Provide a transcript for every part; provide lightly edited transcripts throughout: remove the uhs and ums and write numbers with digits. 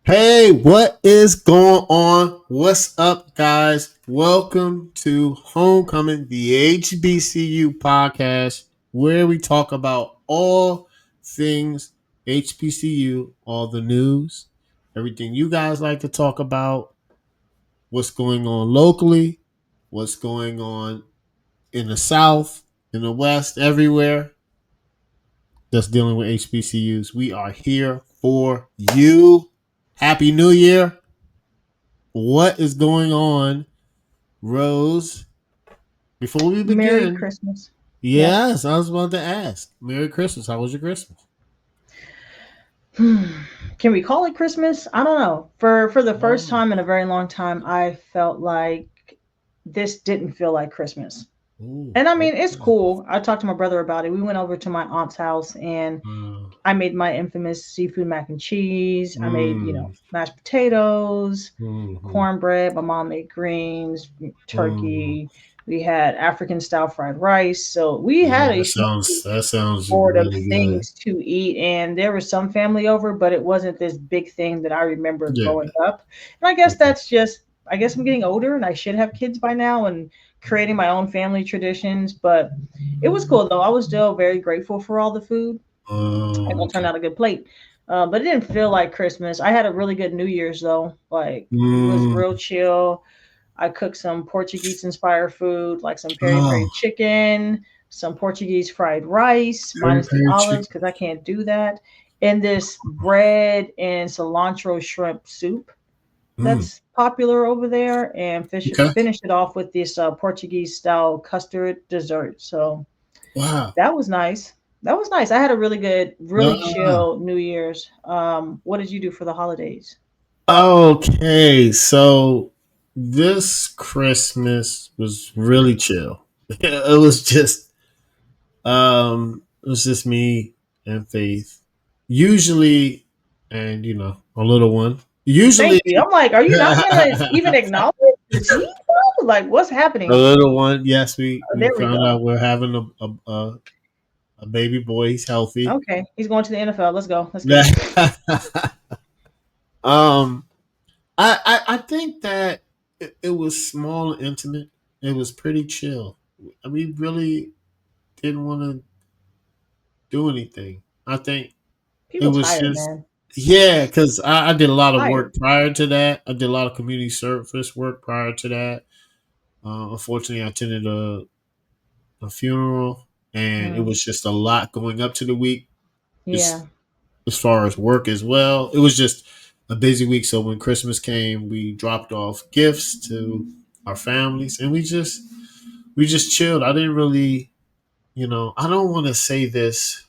Hey, what is going on? What's up, guys? Welcome to Homecoming, the HBCU podcast, where we talk about all things HBCU, all the news, everything you guys like to talk about, what's going on locally, what's going on in the South, in the West, everywhere that's dealing with HBCUs. We are here for you. Happy New Year. What is going on, Rose? Before we Merry begin, Christmas. Yes. yes, I was about to ask. Merry Christmas. How was your Christmas? Can we call it Christmas? I don't know. For the first Oh, time in a very long time, I felt like this didn't feel like Christmas. ooh, And I mean, it's okay. cool. I talked to my brother about it. We went over to my aunt's house and Uh, I made my infamous seafood mac and cheese. I made, mm, mashed potatoes, mm-hmm, cornbread. My mom made greens, mm. turkey. We had African style fried rice. So we Yeah, had a that huge sounds board of really good. things to eat, and there was some family over, but it wasn't this big thing that I remember Yeah. growing up. And I guess Okay. that's just, I guess I'm getting older and I should have kids by now and creating my own family traditions. But it was cool though. I was still very grateful for all the food. It gonna turn Okay. out a good plate. But it didn't feel like Christmas. I had a really good New Year's though. Like it was Mm. real chill. I cooked some Portuguese inspired food, like some peri Oh, peri chicken, some Portuguese fried rice, peri minus the peri olives, chicken. because I can't do that. And this bread and cilantro shrimp soup Mm. that's popular over there. And Okay. finish it off with this Portuguese style custard dessert. So Wow. that was nice. That was nice. I had a really good, really Ah. chill New Year's. What did you do for the holidays? Okay, so this Christmas was really chill. It was just me and Faith. Usually, and a little one. Thank Usually, you. I'm like, are you not gonna even a acknowledge the tea, bro? Like, what's happening? little one. Yes, we There we found go. out we're having a baby boy. He's healthy. Okay, he's going to the NFL. Let's go. Let's get it. um, I think that it was small and intimate. It was pretty chill. We really didn't want to do anything. I think it People was tired, just man. yeah, because I did a lot of Tired. work prior to that. I did a lot of community service work prior to that. Unfortunately, I attended a funeral, and it Mm, was just a lot going up to the week. yeah. Just as far as work as well, it was just a busy week. So when Christmas came, we dropped off gifts to our families, and we just chilled. I didn't really, I don't want to say this.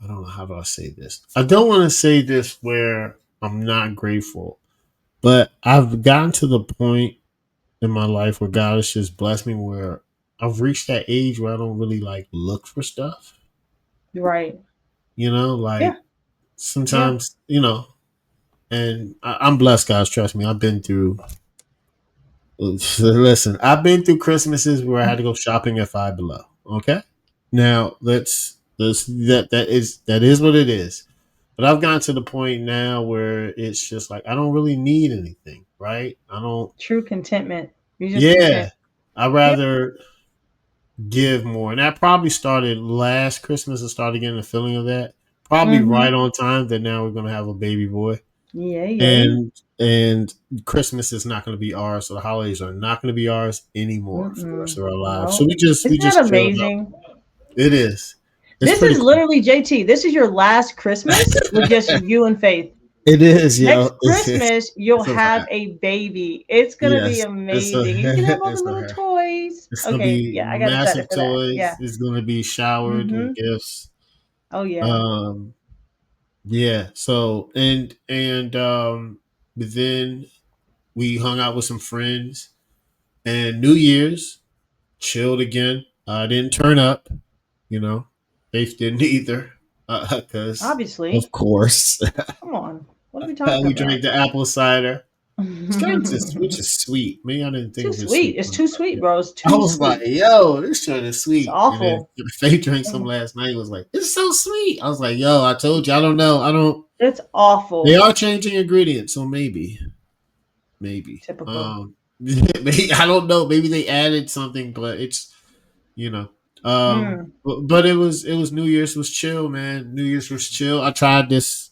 I don't know how do I say this. I don't want to say this where I'm not grateful, but I've gotten to the point in my life where God has just blessed me where I've reached that age where I don't really like look for stuff. You're right. Yeah. Like Yeah. sometimes, and I'm blessed, guys. Trust me, I've been through. Listen, I've been through Christmases where I had to go shopping at Five Below. Okay, now let's that is what it is. But I've gotten to the point now where it's just like I don't really need anything, right? I don't. True contentment. You're just content. Yeah, I Yeah. rather give more, and that probably started last Christmas. I started getting a feeling of that. Probably Mm-hmm. right on time that now we're gonna have a baby boy, Yay, yay. and Christmas is not gonna be ours. So the holidays are not gonna be ours anymore for the rest Mm-mm. of our lives. So No. we Isn't that just chilled out. amazing? It is. It's This pretty is cool. literally JT. This is your last Christmas with just you and Faith. It is, Next yo. Christmas, you'll It's a have fact. a baby. It's gonna be Yes, amazing. You can have all the it's little a toys. it's gonna Okay, be yeah, I got excited massive for that. Yeah. toys. It's gonna be showered with Mm-hmm. gifts. Oh yeah. Um, yeah. So but then we hung out with some friends, and New Year's chilled again. I didn't turn up, you know. Faith didn't either, because Obviously. of course Come on. What are we talking we about? drank the apple cider. which is sweet. Maybe I didn't think Too of it sweet. sweet. It's too sweet, bro. It's I too was like, sweet. yo, this shit is It's sweet. And then awful. Faye drank some last night. Was like, it's so sweet. I was like, yo, I told you, I don't know. I don't. It's They awful. are changing ingredients, so maybe. Typical. Maybe, I don't know. Maybe they added something, but it's you know. Mm. But it was New Year's was chill, man. New Year's was chill. I tried this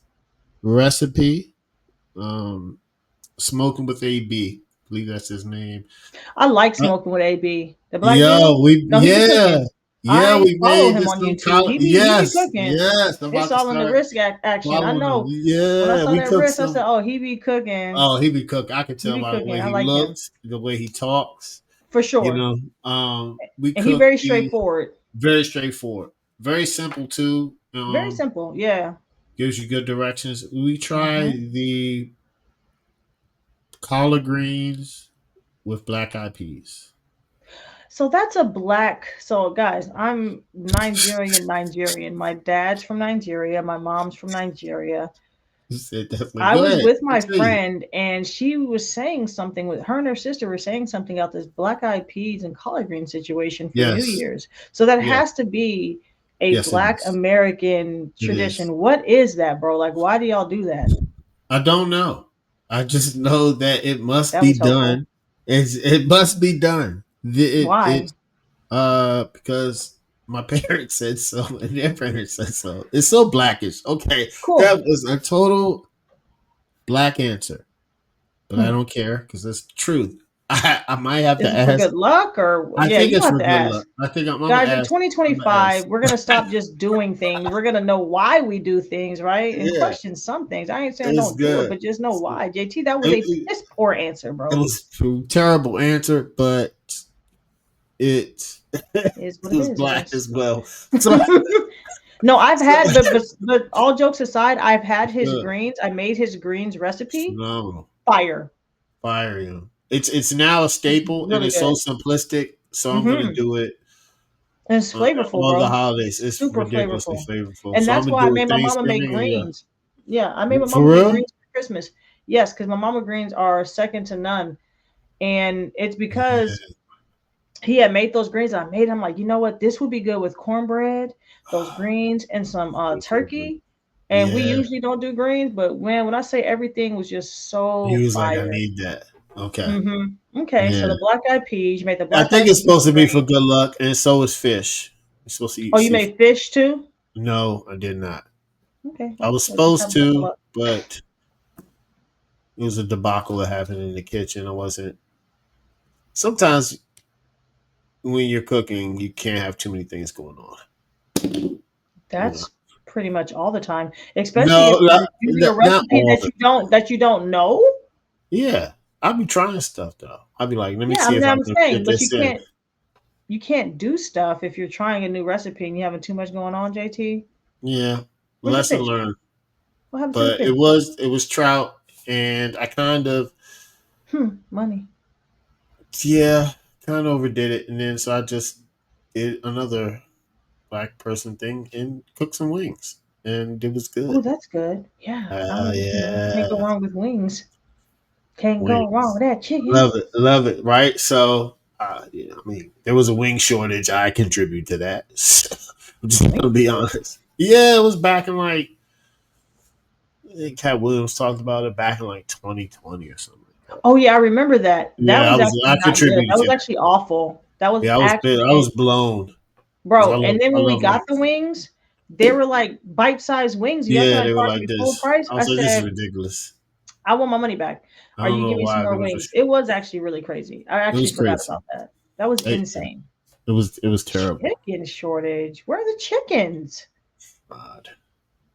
recipe, um, smoking with AB. I believe that's his name. I like Uh, smoking with AB. The black dude? Yo, we No, he be yeah, cooking. yeah, I we follow made him this on some YouTube. He be yes, cooking. yes. I'm It's about to all in the start wrist action. I following him. know. When I Yeah, saw we that cooked wrist, I some. said, "Oh, he be cooking. Oh, he be cook. I could He tell be by the cooking." way I he like him looks, the way he talks. for sure. We And he cooked very the straightforward. very straightforward, very simple too. Very simple. Yeah. Gives you good directions. We hmm tried the collard greens with black eyed peas. So that's a black. So guys, I'm Nigerian. My dad's from Nigeria. My mom's from Nigeria. He said definitely. I Go was ahead, with my continue. friend, and she was saying something with her and her sister were saying something about this black eyed peas and collard green situation for New Yes, Year's. So that yes, has to be a yes. It black is. American It is. tradition. What is that, bro? Like, why do y'all do that? I don't know. I just know that it must That be was helpful. done. It must be done. Why? It's because my parents said so and their parents said so. It's so blackish. Okay, Cool. that was a total black answer, but I Hmm. don't care because it's the truth. I might have to Is it for ask. good luck or I yeah? think You it's have for to good ask. luck. I think I'm gonna Guys, in ask. I'm gonna ask. 2025, we're gonna stop just doing things. We're gonna know why we do things, right? And Yeah, question some things. I ain't saying it's don't do it, good. but just know It's good. why. JT, that was a It, piss poor answer, it bro. was a terrible answer, but it it Is what it was is, I black guess. as well. So, No, I've so had, but all jokes aside, I've had it's his good. greens. I made his greens It's recipe. phenomenal. Fire. Fire, you. It's now a It's staple and really it's so good. simplistic. So I'm gonna Mm-hmm. do it And it's flavorful, all the bro. holidays. It's Super ridiculously flavorful. flavorful. And So I'm that's gonna why I do it made my mama make Thanksgiving. Yeah, greens. Yeah, I made my for mama make real. greens for Christmas. Yes, because my mama greens are second to none. And it's because he had made those greens. And I made him like, you know what? This would be good with cornbread, those greens, and some turkey. And we Yeah. usually don't do greens, but man, when I say everything was just He so was like, I fire. need that. Okay. Okay, so Yeah. the black eyed peas, you made the I black think eyed it's peas supposed and to be for greens. good luck, and so is fish. You're supposed to eat Oh, you seafood. made fish too? No, I did not. Okay, I well, was let's just supposed have better to, luck. but it was a debacle that happened in the kitchen. I wasn't. Sometimes when you're cooking, you can't have too many things going on. You know. That's pretty much all the time, especially No, if you're using a not recipe all the. that you don't know. Yeah, I'll be trying stuff though. I'll be like, let me Yeah, see if I I'm can saying, fit but this in. you can't do stuff if you're trying a new recipe and you having too much going on. JT, Yeah, where's the lesson fish? learned. What happened to the But fish? it was trout, and I kind of Money. yeah, kind of overdid it, and then so I just did another black person thing and cooked some wings, and it was Oh, good. that's good. Yeah, can't go Yeah, wrong with wings. Can't go wrong wings, with that chicken. love it, right? So, yeah, I mean, there was a wing shortage. I contribute to that. I'm just Wing gonna be shortage. honest. Yeah, it was back in like I think Cat Williams talked about it back in like 2020 or something like that. Oh yeah, I remember that. That Yeah, was actually I not good. contributed That was to that. actually awful. That was Yeah, I was actually blown because bro. And then I when we love got the wings. wings, they were like bite-sized wings. You act Yeah, like they were charged like me full this. price. I I was like, this is said, ridiculous. I want my money back. I Or don't you know give me some why, more but it was wings. It was actually really crazy. I it was actually forgot crazy. about that. That was It, insane. it was terrible. Chicken shortage. Where are the chickens? God.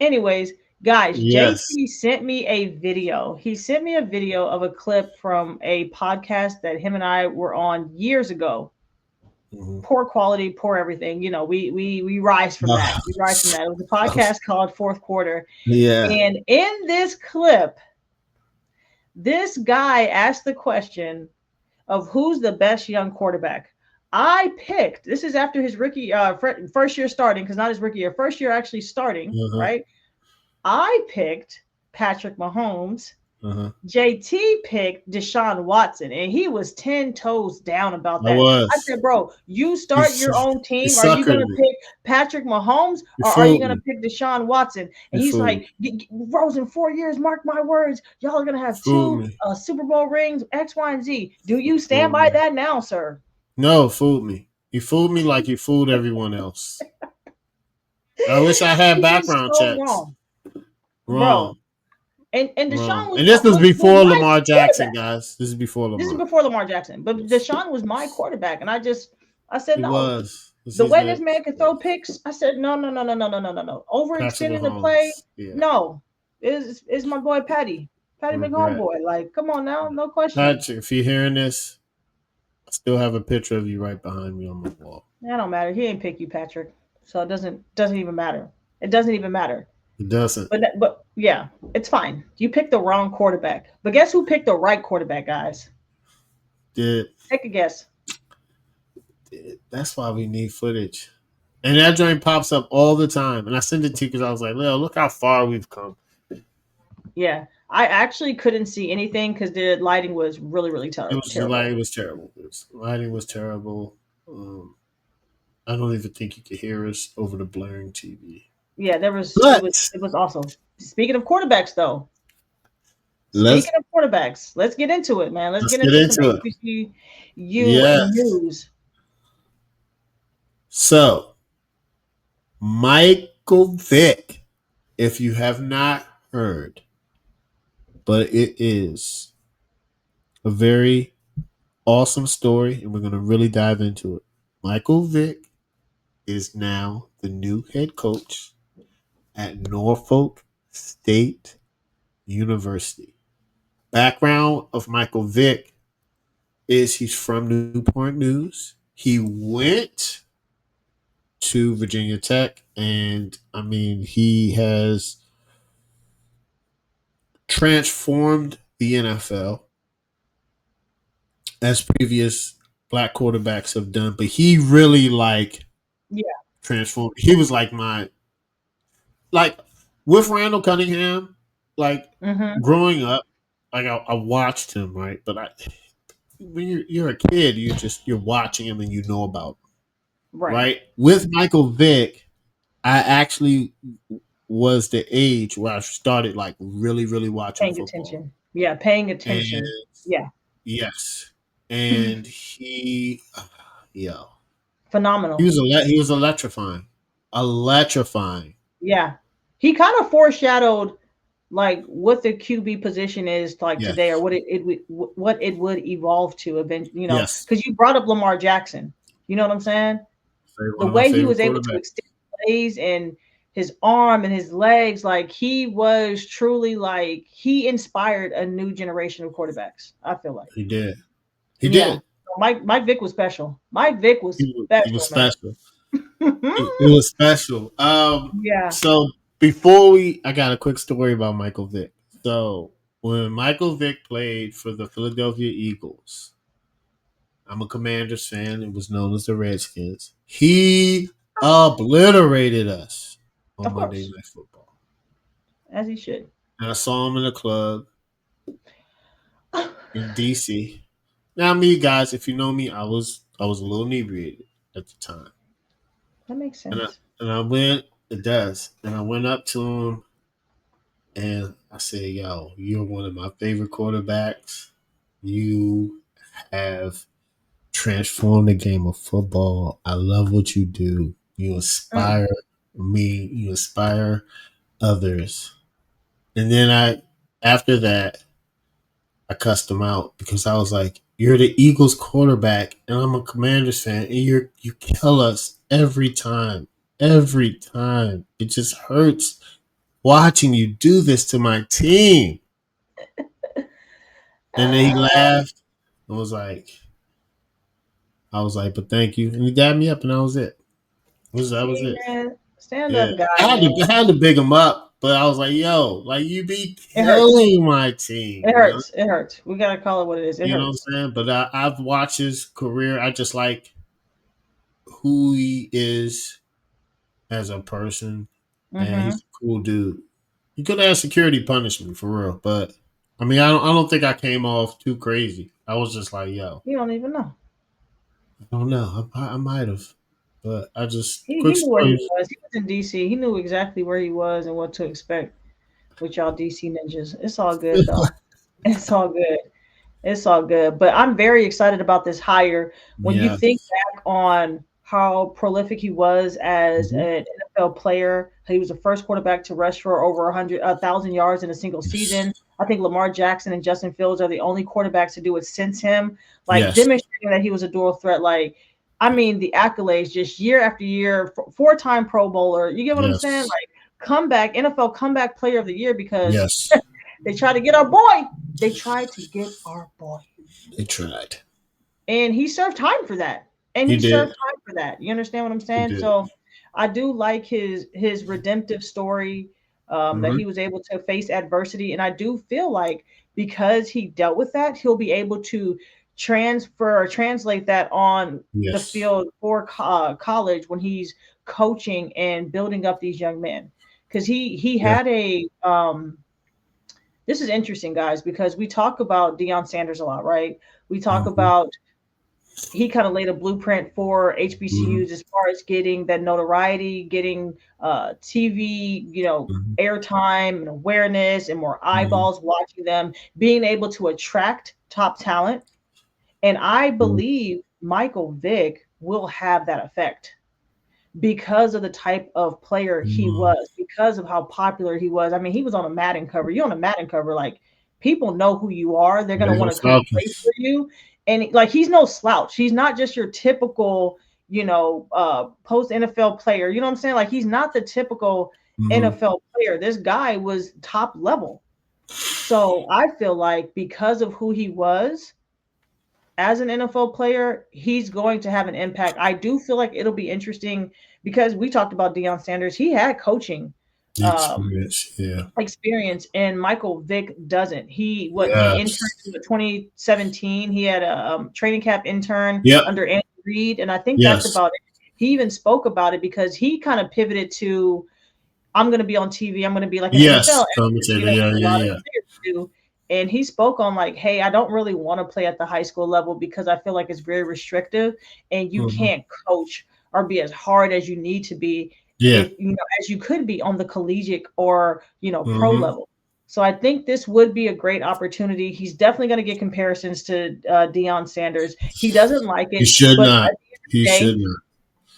Anyways, guys, Yes. JT sent me a video. He sent me a video of a clip from a podcast that him and I were on years ago. Mhm. Poor quality, poor everything. You know, we rise from that. We rise from that. It was a podcast called Fourth Quarter. Yeah. And in this clip, this guy asked the question of who's the best young quarterback. I picked, this is after his rookie first year starting, because not his rookie year, first year actually starting, Uh-huh. right? I picked Patrick Mahomes, Uh-huh. JT picked Deshaun Watson, and he was 10 toes down about I that. I was. said, bro, you You, start your own you team. Are you going suckered to me. pick Patrick Mahomes You or are you fooled going to me. pick Deshaun Watson? You And he's fooled like, me. Rose, in 4 years, mark my words, y'all are going to You have fooled two me. Super Bowl rings, X, Y, and Z. Do You you stand fooled by me. that now, sir? No, fooled me. You fooled me like you fooled everyone else. I wish I had This is background so checks. wrong, bro. Wrong. And Wrong. Deshaun was And this was was before my Lamar Jackson, quarterback. guys. This is before This is Lamar. before Lamar Jackson, but Deshaun was my quarterback, and I said It no. was. This The is way this that man could throw picks, I said no, no, no, no, no, no, no, no, no. Patrick Overextending the play, Mahomes. Yeah. no. Is my boy Patty Regret. McHomeboy. Like, come on now, no question. Patrick, if you're hearing this, I still have a picture of you right behind me on my wall. That don't matter. He ain't pick you, Patrick, so it doesn't even matter. It doesn't even matter. It doesn't. But yeah, it's fine. You picked the wrong quarterback, but guess who picked the right quarterback, guys? Did Take a guess. that's why we need footage. And that joint pops up all the time. And I sent it to you because I was like, Leo, look how far we've come. Yeah, I actually couldn't see anything because the lighting was really, really The terrible. lighting was terrible. The lighting was terrible. I don't even think you could hear us over the blaring TV. Yeah, But it was awesome. Speaking of quarterbacks, though, let's speaking of quarterbacks, let's get into it, man. Let's let's get get into some into it. HBCU Yes. news. So Michael Vick, if you have not heard, but it is a very awesome story, and we're going to really dive into it. Michael Vick is now the new head coach at Norfolk State University. Background of Michael Vick is he's from Newport News. He went to Virginia Tech, and I mean, he has transformed the NFL as previous black quarterbacks have done, but he really like Yeah. transformed. He was like my like with Randall Cunningham, like Mm-hmm. growing up, like I watched him, right? But when you're a kid, you're watching him and you know about him, Right. right? With Michael Vick, I actually was the age where I started like really watching Paying football. attention. Yeah, paying And attention. Yeah. yes, and he, yo, Phenomenal. he was electrifying, electrifying. Yeah. He kind of foreshadowed like what the QB position is like today, or Yes, what it would evolve to eventually. yes. Because you brought up Lamar Jackson. You know what I'm saying? The One of my way he favorite was able to quarterbacks. extend plays and his arm and his legs, like he was truly like he inspired a new generation of quarterbacks. I feel like, He did. He yeah. did. Mike Vick was special. Mike Vick was He was special, special. man. It was special. Yeah. So I got a quick story about Michael Vick. So when Michael Vick played for the Philadelphia Eagles, I'm a Commanders fan. It was known as the Redskins. He obliterated us on Of Monday course, Night Football. as he should. And I saw him in a club in DC. Now, me guys, if you know me, I was a little inebriated at the time, That makes and sense. I went. It does, and I went up to him and I said, "Yo, you're one of my favorite quarterbacks. You have transformed the game of football. I love what you do. You Mm. inspire me. You inspire others." And then after that, I cussed him out because I was like, "You're the Eagles quarterback, and I'm a Commanders fan, and you kill us every time, every time. It just hurts watching you do this to my team." And then he Uh, laughed and I was like, "But thank you." And he dabbed me up, and that was it. That was See, it. man, stand Yeah, up, guy, man. I had to big him up, but I was like, "Yo, like you be It hurts. killing my team, It man." hurts. It hurts. We gotta call it what it is. It You know what I'm hurts. saying? But I've watched his career. I just like who he is as a person, and Mm-hmm. he's a cool dude. He could have security punish me for real, but I mean, I don't think I came off too crazy. I was just like, yo, You don't even know. I don't know. I might have, but I just He quick knew where he stories. was. He was in DC. He knew exactly where he was and what to expect with y'all DC ninjas. It's all good though. It's all good. It's all good. But I'm very excited about this hire. When you Yeah. think back on how prolific he was as Mhm. an NFL player, he was the first quarterback to rush for over 1,000 yards in a single Yes. season. I think Lamar Jackson and Justin Fields are the only quarterbacks to do it since him. Like Yes. demonstrating that he was a dual threat. Like, I mean, the accolades just year after year, four-time Pro Bowler. You get what I'm saying? Yes. Like comeback, NFL comeback player of the year because Yes. they tried to get our boy. They tried to get our boy. They tried. And he served time for that. And He he served did. time for that. You understand what I'm He saying? did. So I do like his redemptive story, that Hmm. he was able to face adversity. And I do feel like because he dealt with that, he'll be able to transfer or translate that on the Yes. field for college when he's coaching and building up these young men. Because he Yeah. had a this is interesting, guys, because we talk about Deion Sanders a lot, right? We talk Hmm. about he kind of laid a blueprint for Hmm. HBCUs as far as getting that notoriety, getting TV, Hmm. airtime and awareness and more Hmm. eyeballs watching them, being able to attract top talent. And I believe Michael Vick will have that effect because of the type of player he Hmm. was, because of how popular he was. I mean, he was on a Madden cover. You're on a Madden cover, like people know who you are. They're There gonna you go, want to come play Falcons. for you. And like he's no slouch. He's not just your typical, post NFL player. You know what I'm saying? Like he's not the typical Hmm. NFL player. This guy was top level. So I feel like because of who he was, as an NFL player, he's going to have an impact. I do feel like it'll be interesting because we talked about Deion Sanders. He had coaching The um, experience. Yeah. experience, and Michael Vick doesn't. He interned Yes. in 2017. He had a training camp intern Yep. under Andy Reid, and I think that's Yes. about it. He even spoke about it because he kind of pivoted to I'm going to be on TV. I'm going to be like an NFL Yes. expert, Commentator. Yeah. what a Yeah. lot of Yeah. players do. And he spoke on like, hey, I don't really want to play at the high school level because I feel like it's very restrictive and you Hmm. can't coach or be as hard as you need to be Yeah. if as you could be on the collegiate or pro Hmm. level. So I think this would be a great opportunity. He's definitely going to get comparisons to Deion Sanders. He doesn't like He it, should but not. at the end of He the should day, not.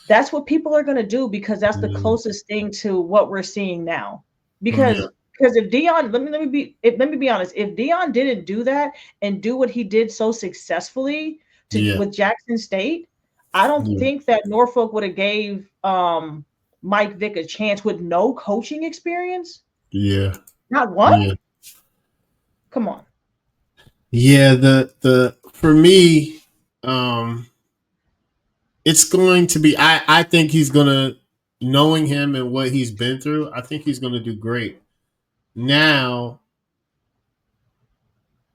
that's what people are going to do because that's the Mm. closest thing to what we're seeing now. Yeah. Because if Dion, let me be honest, if Dion didn't do that and do what he did so successfully Yeah. with Jackson State, I don't Yeah. think that Norfolk would have gave Mike Vick a chance with no coaching experience. Yeah. Not one. Yeah. Come on. Yeah. The for me, um, it's going to be. I think he's gonna, knowing him and what he's been through. I think he's gonna do great. Now,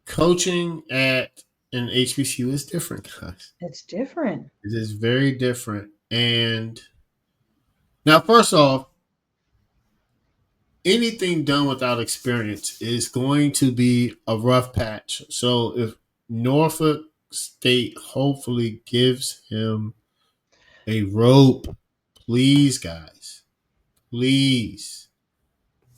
coaching at an HBCU is different, guys. It's different. It is very different. And now, first off, anything done without experience is going to be a rough patch. So if Norfolk State hopefully gives him a rope, please, guys, please,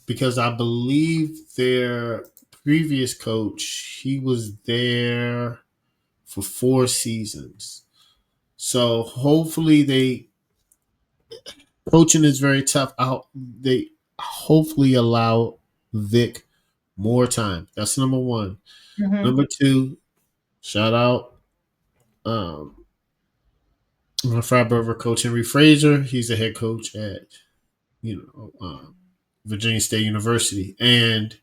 because I believe their previous coach, he was there for 4 seasons. So hopefully they coaching is very tough. They hopefully allow Vic more time. That's number one. Mm-hmm. Number two, shout out my frat brother coach Henry Fraser. He's the head coach at Virginia State University, and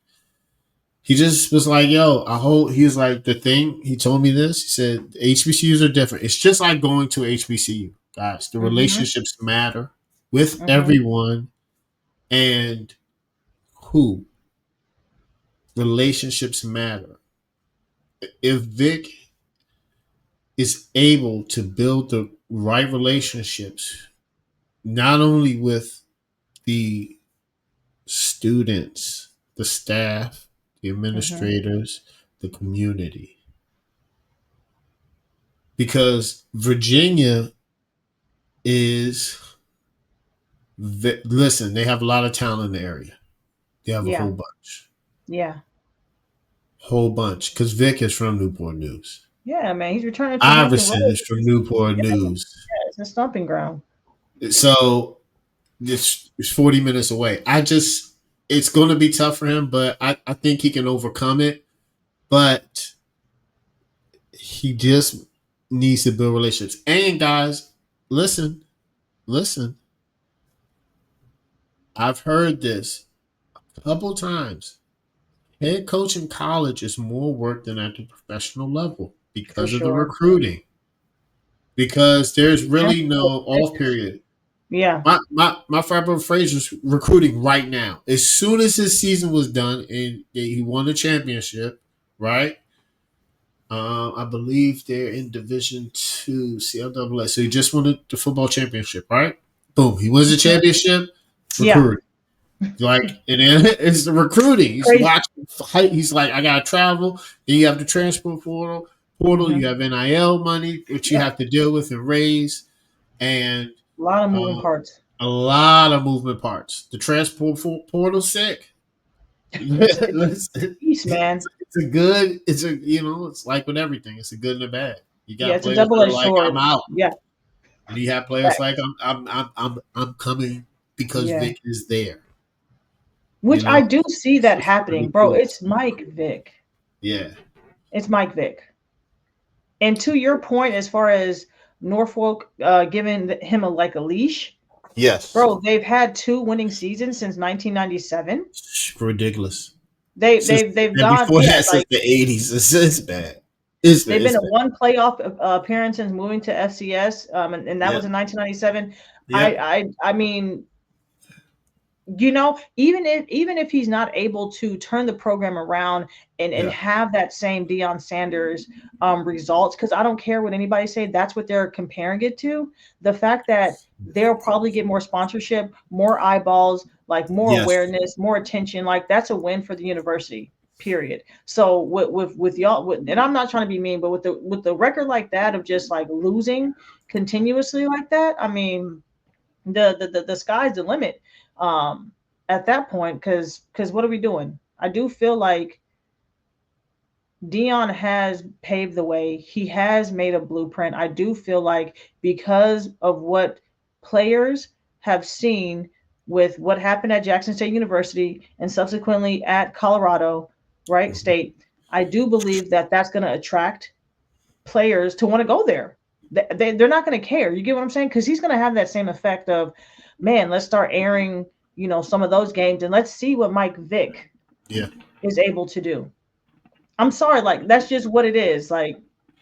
he just was like, "Yo, I hope." He was like, "The thing." He told me this. He said, "HBCUs are different. It's just like going to HBCU, guys. The Mm-hmm. relationships matter with Mm-hmm. everyone, and who relationships matter. If Vic is able to build the right relationships, not only with the students, the staff, the Mm-hmm. administrators, the community. Because Virginia is, listen, they have a lot of talent in the area. They have a Yeah. whole bunch. Yeah. Whole bunch. Because Vick is from Newport News. Yeah, man. He's returning to Hampton Iverson Roads. is from Newport Yeah, News. it's a stomping ground. So it's 40 minutes away. It's going to be tough for him, but I think he can overcome it. But he just needs to build relationships. And guys, listen. I've heard this a couple times. Head coach in college is more work than at the professional level For because of the sure. recruiting. Because there's And really the no off connections. period. Yeah. My frat brother Fraser's recruiting right now. As soon as his season was done and he won the championship, right? I believe they're in Division 2 CLAA. So he just won the football championship, right? Boom, he wins the Mhm. championship. Yeah. Recruiting, like, and then it's the recruiting. He's Crazy. watching. He's like, I gotta travel. Then you have the transport portal. You Hmm. have NIL money, which you Yeah. have to deal with and raise, and A lot of moving uh, parts. a lot of movement parts. The transport portal sick. It's it's, a beast, man. it's a good. It's a it's like with everything. It's a good and a bad. You Yeah, got it's a players that are double-edged like, I'm sword. out, Yeah. and you have players Fact. like, I'm coming because Yeah. Vic is there. Which I do see It's that just happening, pretty bro. cool. It's Mike Vick. Yeah. It's Mike Vick. And to your point, as far as Norfolk giving him a leash, Yes. bro, they've had two winning seasons since 1997. It's ridiculous. They Since, they've and gone, before yeah, that, since like the 80s, it's bad. It's bad. they've been It's in bad. one playoff appearance since moving to FCS, and that Yeah. was in 1997. Yeah. I mean, even if he's not able to turn the program around and Yeah. have that same Deion Sanders results, because I don't care what anybody say, that's what they're comparing it to. The fact that they'll probably get more sponsorship, more eyeballs, like more Yes. awareness, more attention, like that's a win for the university. Period. So with y'all, and I'm not trying to be mean, but with the record like that of just like losing continuously like that, I mean, the sky's the limit um at that point, because what are we doing? I do feel like Dion has paved the way. He has made a blueprint. I do feel like because of what players have seen with what happened at Jackson State University and subsequently at Colorado, right, Mhm. State, I do believe that that's going to attract players to want to go there. They're not going to care. You get what I'm saying? Because he's going to have that same effect of, man, let's start airing, some of those games and let's see what Mike Vick Yeah. is able to do. I'm sorry, like that's just what it is. Like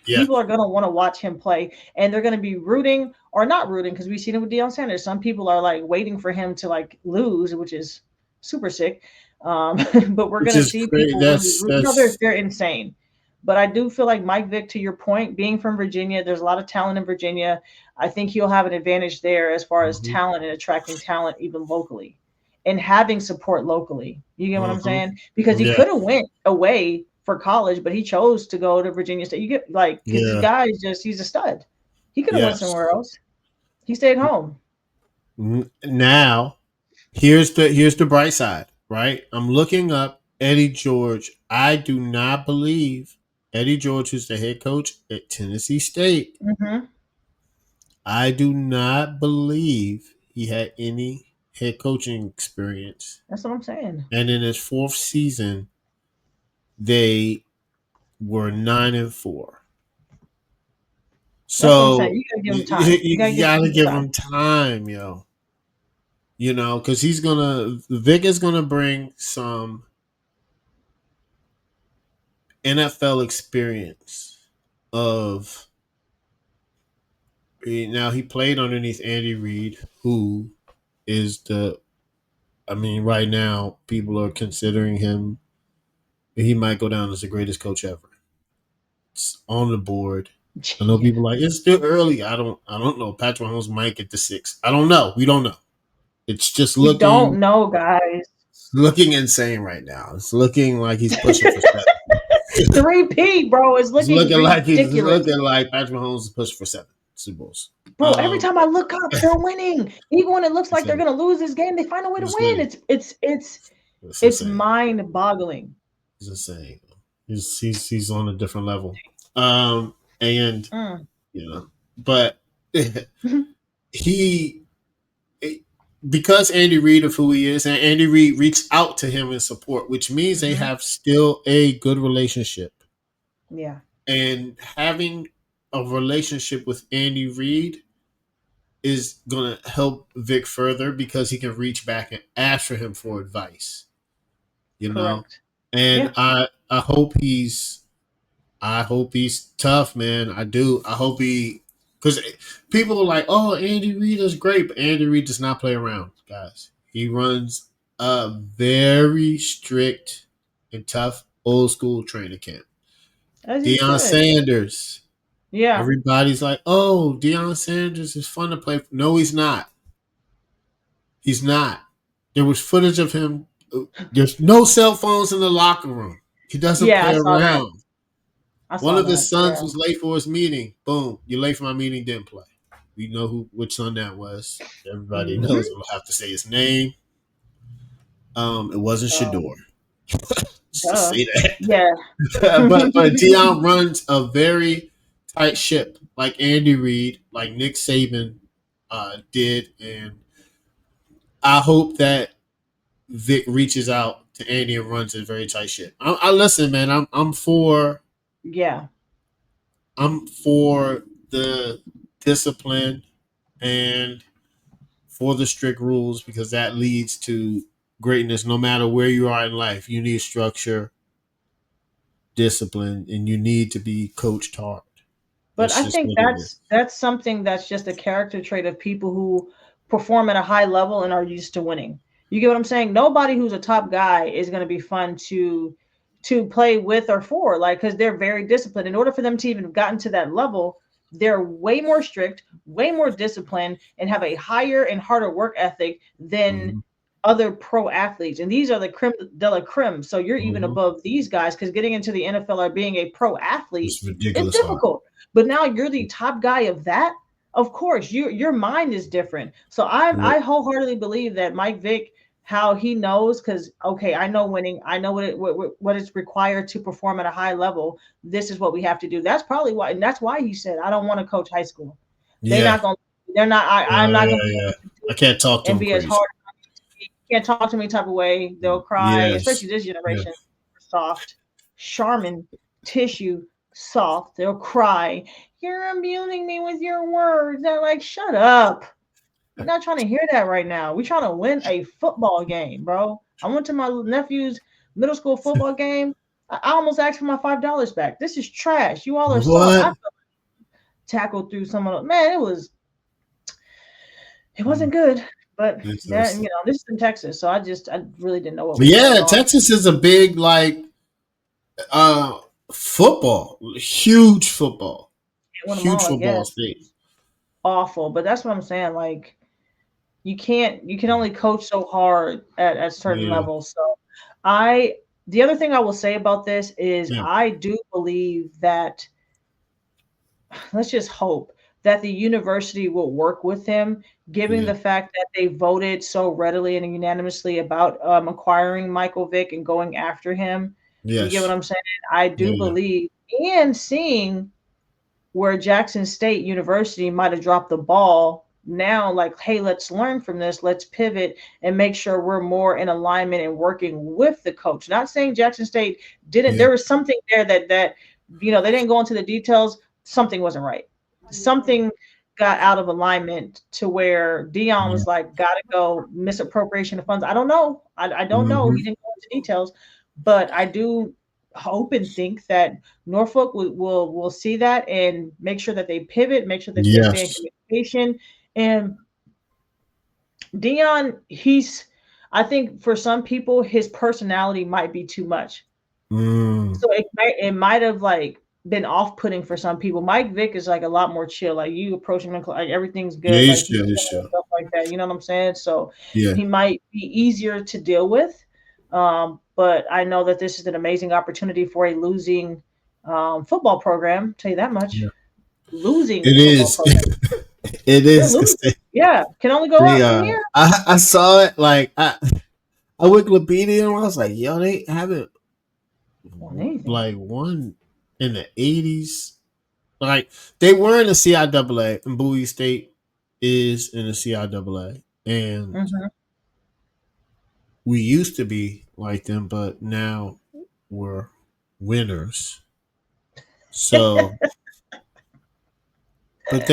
Yeah. people are going to want to watch him play and they're going to be rooting or not rooting because we've seen it with Deion Sanders. Some people are like waiting for him to like lose, which is super sick. Um, but we're Which going to is see great. people really That's root. that's They're insane. But I do feel like Mike Vick, to your point, being from Virginia, there's a lot of talent in Virginia. I think he'll have an advantage there as far as hmm talent and attracting talent even locally and having support locally. You get what I'm hmm saying? Because he Yeah. could have went away for college, but he chose to go to Virginia State. You get like because this Yeah. guy is he's a stud. He could have went Yes. somewhere else. He stayed home. Now, here's the bright side, right? I'm looking up Eddie George. I do not believe Eddie George, who's the head coach at Tennessee State. Hmm. I do not believe he had any head coaching experience. That's what I'm saying. And in his fourth season, they were 9-4. That's what I'm saying. So You gotta give you, him time. You gotta you give gotta people give time. him time, yo. Because Vic is gonna bring some NFL experience of. Now he played underneath Andy Reid, who is the. I mean, right now people are considering him. He might go down as the greatest coach ever. It's on the board. I know Yeah. people like it's still early. I don't know. Patrick Mahomes might get the six. I don't know. We don't know. It's just We don't looking. know, guys. looking insane right now. It's looking like he's pushing for seven. 3P, bro, is It's looking he's ridiculous. looking like Patrick Mahomes is pushing for seven Super Bowls. Bro, every time I look up, they're winning. Even when it looks like they're Insane. gonna lose this game, they find a way to He's win. winning. It's It's insane. mind-boggling. He's insane. He's on a different level. And Mm. you know, but he because Andy Reid of who he is, and Andy Reid reached out to him in support, which means they Mhm. have still a good relationship. Yeah, And having a relationship with Andy Reid is gonna help Vic further because he can reach back and ask for him for advice. You know, correct. and Yeah. I hope he's tough, man. I do. I hope he because people are like, "Oh, Andy Reid is great," but Andy Reid does not play around, guys. He runs a very strict and tough old school training camp. As he Deion should. Sanders. Yeah. Everybody's like, "Oh, Deion Sanders is fun to play." No, he's not. He's not. There was footage of him. There's no cell phones in the locker room. He doesn't Yeah, I play saw that. around. I One saw of his that. Yeah. sons was late for his meeting. Boom, you're late for my meeting. Didn't play. We know which son that was. Everybody knows. Mhm. I don't have to say his name. It wasn't Shador. Um, Just to duh. say Yeah. that. but Dion runs a very tight ship, like Andy Reid, like Nick Saban did, and I hope that Vic reaches out to Andy and runs a very tight ship. I listen, man. Yeah. I'm for the discipline and for the strict rules because that leads to greatness. No matter where you are in life, you need structure, discipline, and you need to be coached hard. But That's I just think what it is. that's something that's just a character trait of people who perform at a high level and are used to winning. You get what I'm saying? Nobody who's a top guy is going to be fun to play with or for, like, because they're very disciplined. In order for them to even have gotten to that level, they're way more strict, way more disciplined, and have a higher and harder work ethic than Mm-hmm. other pro athletes. And these are the creme de la creme. So you're even Mm-hmm. above these guys because getting into the NFL or being a pro athlete It's is ridiculous hard. difficult. But now you're the top guy of that. Of course, your mind is different. So Yep. I wholeheartedly believe that Mike Vick, how he knows, because okay, I know winning, I know what is required to perform at a high level. This is what we have to do. That's probably why, and that's why he said, I don't want to coach high school. They Yeah. not gonna, they're not. I'm not gonna be Yeah. able to do I it can't talk to and him be as crazy. hard. You can't talk to me type of way. They'll cry, Yes. especially this Yeah. generation. Soft, Charmin tissue, soft. They'll cry. You're abusing me with your words. They're like, shut up. We're not trying to hear that right now. We're trying to win a football game, bro. I went to my nephew's middle school football game. I almost asked for my $5 back. This is trash. You all are soft. What? I tackled through some of the man. It wasn't Mm. good. But that, It's- this is in Texas, so I really didn't know what was going Yeah, on. Texas is a big uh football, It went them huge all, I football guess. state. Awful, but that's what I'm saying. Like, you can only coach so hard at certain Yeah, levels. So I the other thing I will say about this is yeah, I do believe that, let's just hope that the university will work with him, given yeah, the fact that they voted so readily and unanimously about acquiring Michael Vick and going after him. You get what yes, I'm saying? I do yeah, believe, and seeing where Jackson State University might have dropped the ball. Now, like, hey, let's learn from this. Let's pivot and make sure we're more in alignment and working with the coach. Not saying Jackson State didn't. yeah, There was something there that they didn't go into the details. Something wasn't right. Something got out of alignment to where Dion yeah. was like, "Gotta go." Misappropriation of funds. I don't know. I don't know. He Mm-hmm. didn't go into details, but I do hope and think that Norfolk will see that and make sure that they pivot, make sure that they stay in Yes. communication. And Dion, I think for some people, his personality might be too much. Mm. So it might have like been off putting for some people. Mike Vick is like a lot more chill. Like you approach him and like everything's Yeah, good. he's Like he's chill. He's chilling and chill. stuff like that. You know what I'm saying? So Yeah. he might be easier to deal with. But I know that this is an amazing opportunity for a losing football program. Tell you that much. Yeah. Losing It football is. program. It They're is because losing. Yeah, can only go they up from here I saw it like I Wikipedia and I was like, yo, they haven't on anything. like won in the 80s. Like they were in the CIAA and Bowie State is in the CIAA. And Hmm. we used to be like them, but now we're winners. So but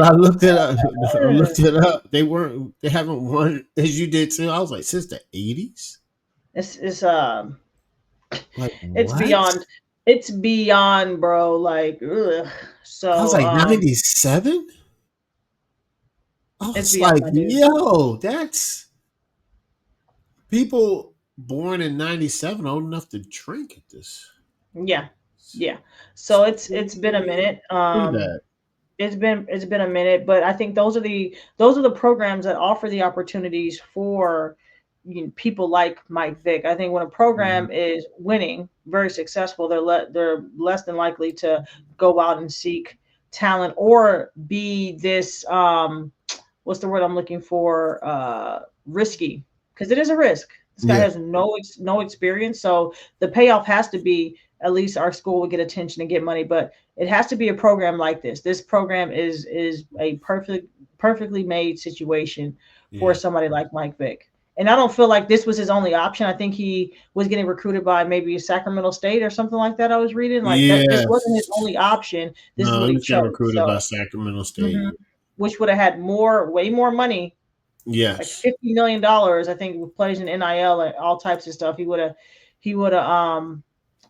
I looked it up. I looked it up. They haven't won as you did too. I was like, since the 80s? It's Like it's what? beyond it's beyond, bro. Like, ugh. I was So like 97? I it's was beyond, like, my dude. yo, that's people born in 97 old enough to drink at this. Yeah, yeah. It's So it's been a pretty, minute. pretty bad. It's been a minute, but I think those are the programs that offer the opportunities for people like Mike Vick. I think when a Mhm. program is winning, very successful, they're less than likely to go out and seek talent or be this what's the word I'm looking for, risky, because it is a risk. This guy Yeah, has no experience, so the payoff has to be at least our school would get attention and get money, but it has to be a program like this. This program is a perfectly made situation for yeah, somebody like Mike Vick. And I don't feel like this was his only option. I think he was getting recruited by maybe Sacramento State or something like that. I was reading like that. This wasn't his yes. only option. This is No, what he he was getting chose. recruited So, by Sacramento State. mhm, which would have had way more money, like Yes. $50 million, I think, with players in NIL and all types of stuff. He would have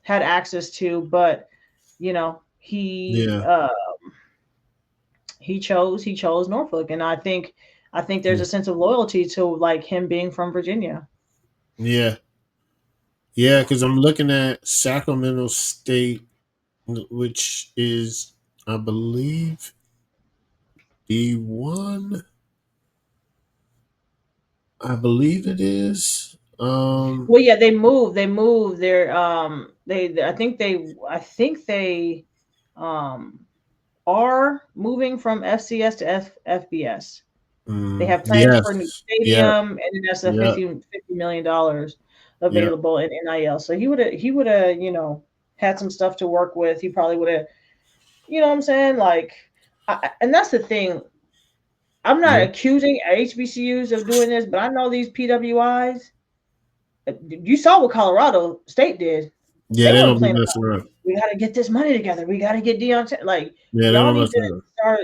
had access to, but you know he Yeah. uh he chose Norfolk, and I think there's Yeah. a sense of loyalty to like him being from Virginia. Yeah. Yeah. Because I'm looking at Sacramento State, which is, I believe, D1. I believe it is. Well, yeah, they moved their they I think they um are moving from FCS to FBS. They have plans for a new Yes. Yeah. stadium, and then that's a Yeah. $50 million Yeah. available in NIL. So he would have had some stuff to work with. He probably would have, you know what I'm saying? Like, and that's the thing. I'm not Yeah. accusing HBCUs of doing this, but I know these PWIs. You saw what Colorado State did. Yeah. They They weren't don't be playing messing about. around. We got to get this money together. We got to get Dion. Like, Yeah. They y'all don't need mess to around. start.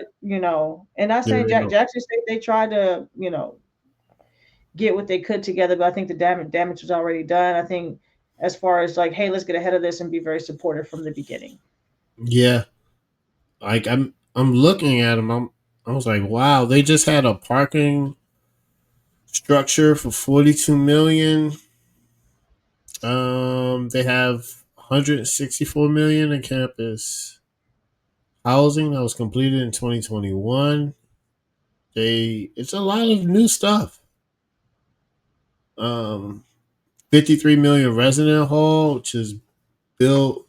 And not Yeah. saying They don't. Jackson State, they tried to get what they could together, but I think the damage was already done. I think as far as like, hey, let's get ahead of this and be very supportive from the beginning. Yeah. Like I'm looking at them. I was like, wow, they just had a parking structure for 42 million. They have 164 million in campus housing that was completed in 2021. It's a lot of new stuff. Um, 53 million resident hall, which is built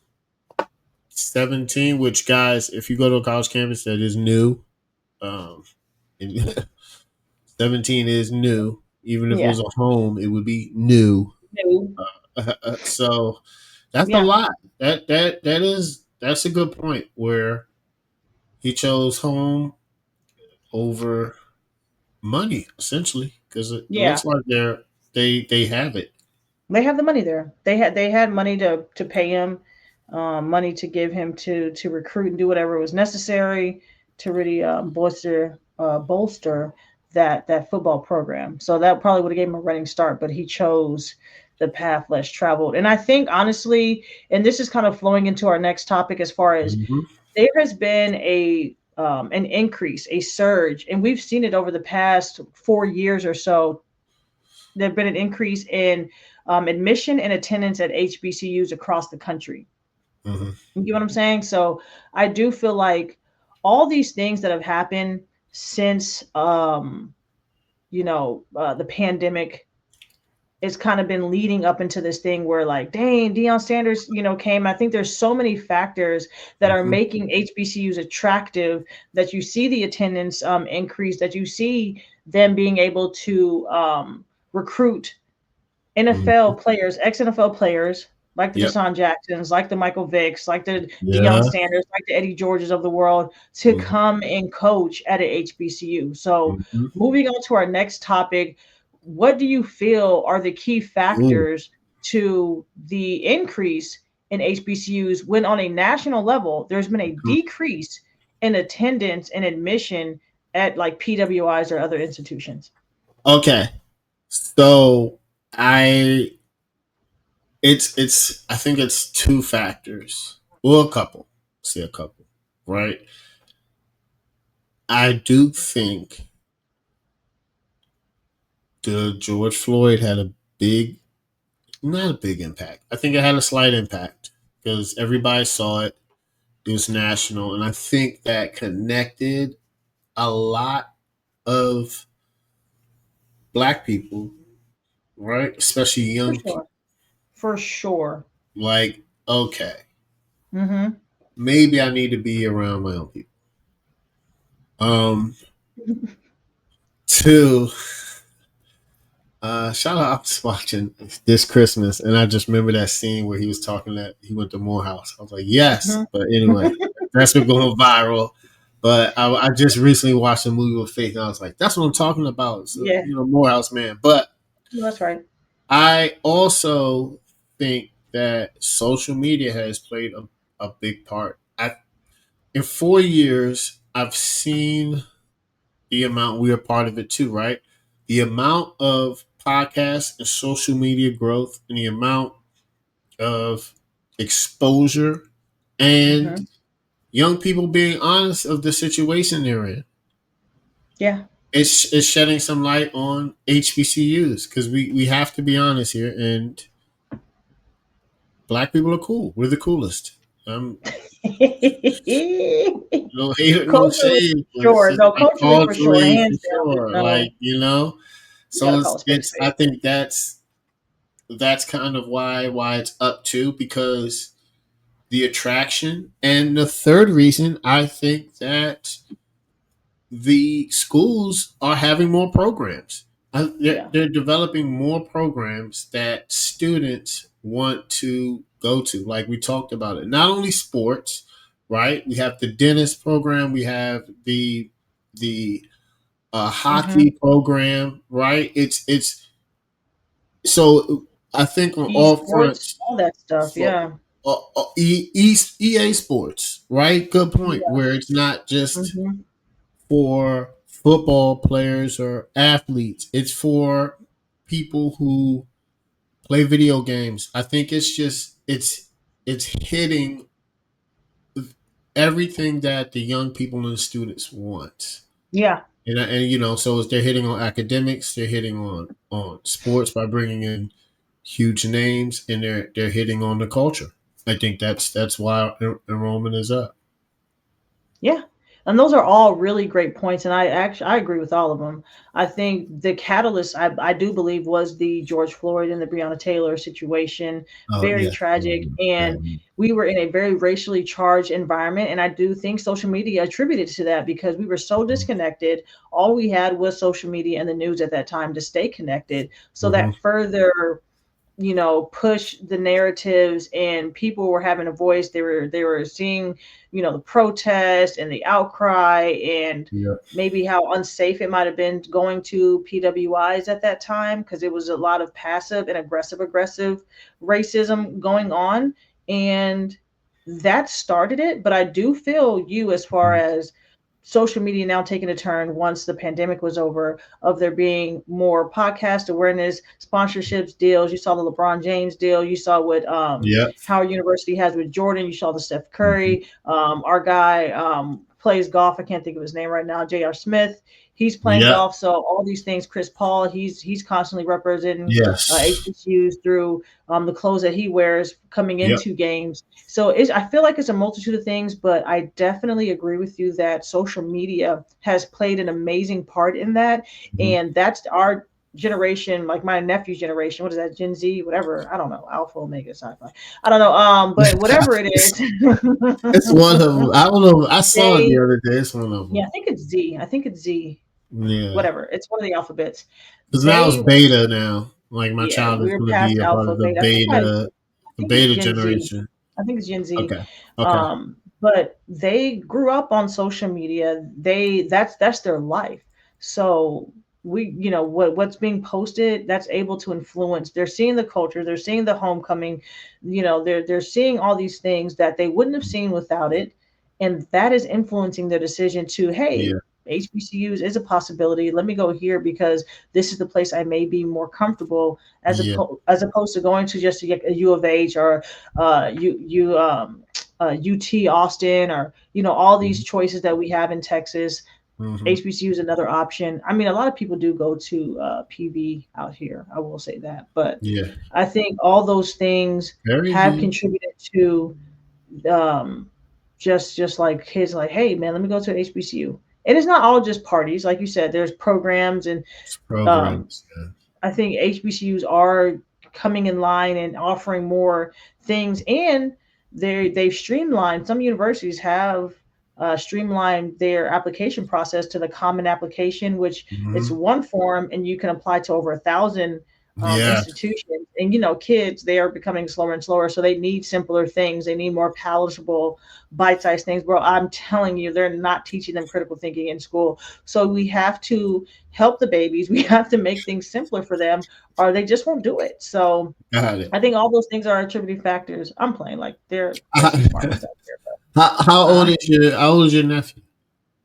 17. Which guys, if you go to a college campus, that is new. Um, and 17 is new. Even if it Yeah. was a home, it would be new. No. So that's a Yeah. lot. That's a good point where he chose home over money essentially because it Yeah. looks like they have it. They have the money there. They had money to pay him, money to give him to recruit and do whatever was necessary to really bolster that football program. So that probably would have gave him a running start, but he chose the path less traveled. And I think honestly, and this is kind of flowing into our next topic as far as Hmm. there has been an increase, a surge, and we've seen it over the past 4 years or so. There's been an increase in admission and attendance at HBCUs across the country. Hmm. You get what I'm saying? So I do feel like all these things that have happened since the pandemic, it's kind of been leading up into this thing where like, dang, Deion Sanders, came. I think there's so many factors that are Mm-hmm. making HBCUs attractive, that you see the attendance increase, that you see them being able to recruit Mm-hmm. NFL players, ex NFL players, like the Yep. Deshaun Jacksons, like the Michael Vicks, like the Deion Yeah. Sanders, like the Eddie Georges of the world, to Mm-hmm. come and coach at a HBCU. So, Mm-hmm. moving on to our next topic, what do you feel are the key Ooh. factors to the increase in HBCUs when, on a national level, there's been a Mhm. decrease in attendance and admission at like PWIs or other institutions? Okay. So I it's I think it's two factors. Well, a couple. Say a couple, right? I do think the George Floyd had a big, not a big impact. I think it had a slight impact because everybody saw it. It was national, and I think that connected a lot of black people, right? Especially For young people. sure. For sure. Like, okay, Mm-hmm. maybe I need to be around my own people. Um, Two, shout out, I was watching this Christmas, and I just remember that scene where he was talking that he went to Morehouse. I was like, yes, but anyway, that's been going viral. But I just recently watched a movie with Faith, and I was like, that's what I'm talking about. So, Yeah, Morehouse man. But that's right. I also think that social media has played a big part. In 4 years, I've seen the amount we are part of it too, right? The amount of podcasts and social media growth and the amount of exposure and Mm-hmm. young people being honest of the situation they're in. Yeah. It's shedding some light on HBCUs because we have to be honest here, and black people are cool. We're the coolest. No hate, no Culturally, shade, for but it's sure. just No, like culturally, for sure. culturally for Hands down. There's sure. no, you got So to call a spade a it's I spade. think that's kind of why it's up to, because the attraction. And the third reason, I think that the schools are having more programs. Yeah. They're developing more programs that students want to go to. Like we talked about it, not only sports, right? We have the dentist program, we have the Mm-hmm. hockey program, right? It's so I think on all Esports, fronts all that stuff. for Yeah. EA Sports, right? Good point. Yeah. Where it's not just Mm-hmm. for football players or athletes, it's for people who play video games. I think it's hitting everything that the young people and students want. Yeah. So they're hitting on academics, they're hitting on sports by bringing in huge names, and they're hitting on the culture. I think that's why enrollment is up. Yeah. And those are all really great points. And I agree with all of them. I think the catalyst, I do believe, was the George Floyd and the Breonna Taylor situation. Oh Very yeah, tragic. And we were in a very racially charged environment. And I do think social media attributed to that, because we were so disconnected. All we had was social media and the news at that time to stay connected. So mm-hmm. that further, push the narratives, and people were having a voice. They were seeing, the protest and the outcry, and Yeah, maybe how unsafe it might have been going to PWIs at that time, because it was a lot of passive and aggressive racism going on. And that started it. But I do feel you, as far as social media now taking a turn once the pandemic was over, of there being more podcast awareness, sponsorships, deals. You saw the LeBron James deal. You saw what yeah, Howard University has with Jordan. You saw the Steph mm-hmm. Curry. Our guy plays golf. I can't think of his name right now. J.R. Smith. He's playing Yeah, golf. So all these things. Chris Paul. He's constantly representing yes, HBCUs through the clothes that he wears coming yep, into games. So I feel like it's a multitude of things, but I definitely agree with you that social media has played an amazing part in that. mm-hmm. And that's our generation, like my nephew's generation. What is that? Gen Z, whatever. I don't know. Alpha, Omega, Sci-Fi. I don't know. But whatever it is, It's one of them. I don't know. I saw it the they, other day. It's one of yeah, them. I think it's Z. I think it's Z. Yeah. Whatever. It's one of the alphabets. Because now it's They, beta now. Like my yeah, child is we're going to past be a part alpha, of the beta. I think it's beta Gen Z. generation. I think it's Gen Z. Okay. Okay. But they grew up on social media. That's their life. So we, what's being posted, that's able to influence. They're seeing the culture, they're seeing the homecoming, they're seeing all these things that they wouldn't have seen without it, and that is influencing their decision to, hey, Yeah. HBCUs is a possibility. Let me go here because this is the place I may be more comfortable, Yeah. as opposed to going to just a U of H or UT Austin, or all these Mm-hmm. choices that we have in Texas. Mm-hmm. HBCU is another option. I mean, a lot of people do go to PV out here. I will say that, but Yeah. I think all those things Very have good. contributed to um, just like kids, like, hey man, let me go to HBCU. And it's not all just parties, like you said. There's programs, and um, Programs. Yeah. I think HBCUs are coming in line and offering more things, and they've streamlined. Some universities have streamlined their application process to the common application, which it's Mm-hmm. one form, and you can apply to over 1,000 Yeah. institutions. And kids, they are becoming slower and slower, so they need simpler things. They need more palatable, bite-sized things. Bro, I'm telling you, they're not teaching them critical thinking in school. So we have to help the babies. We have to make things simpler for them, or they just won't do it. So Got it. I think all those things are attributing factors. I'm playing, like, there's some smart ones out there, How but old is your nephew?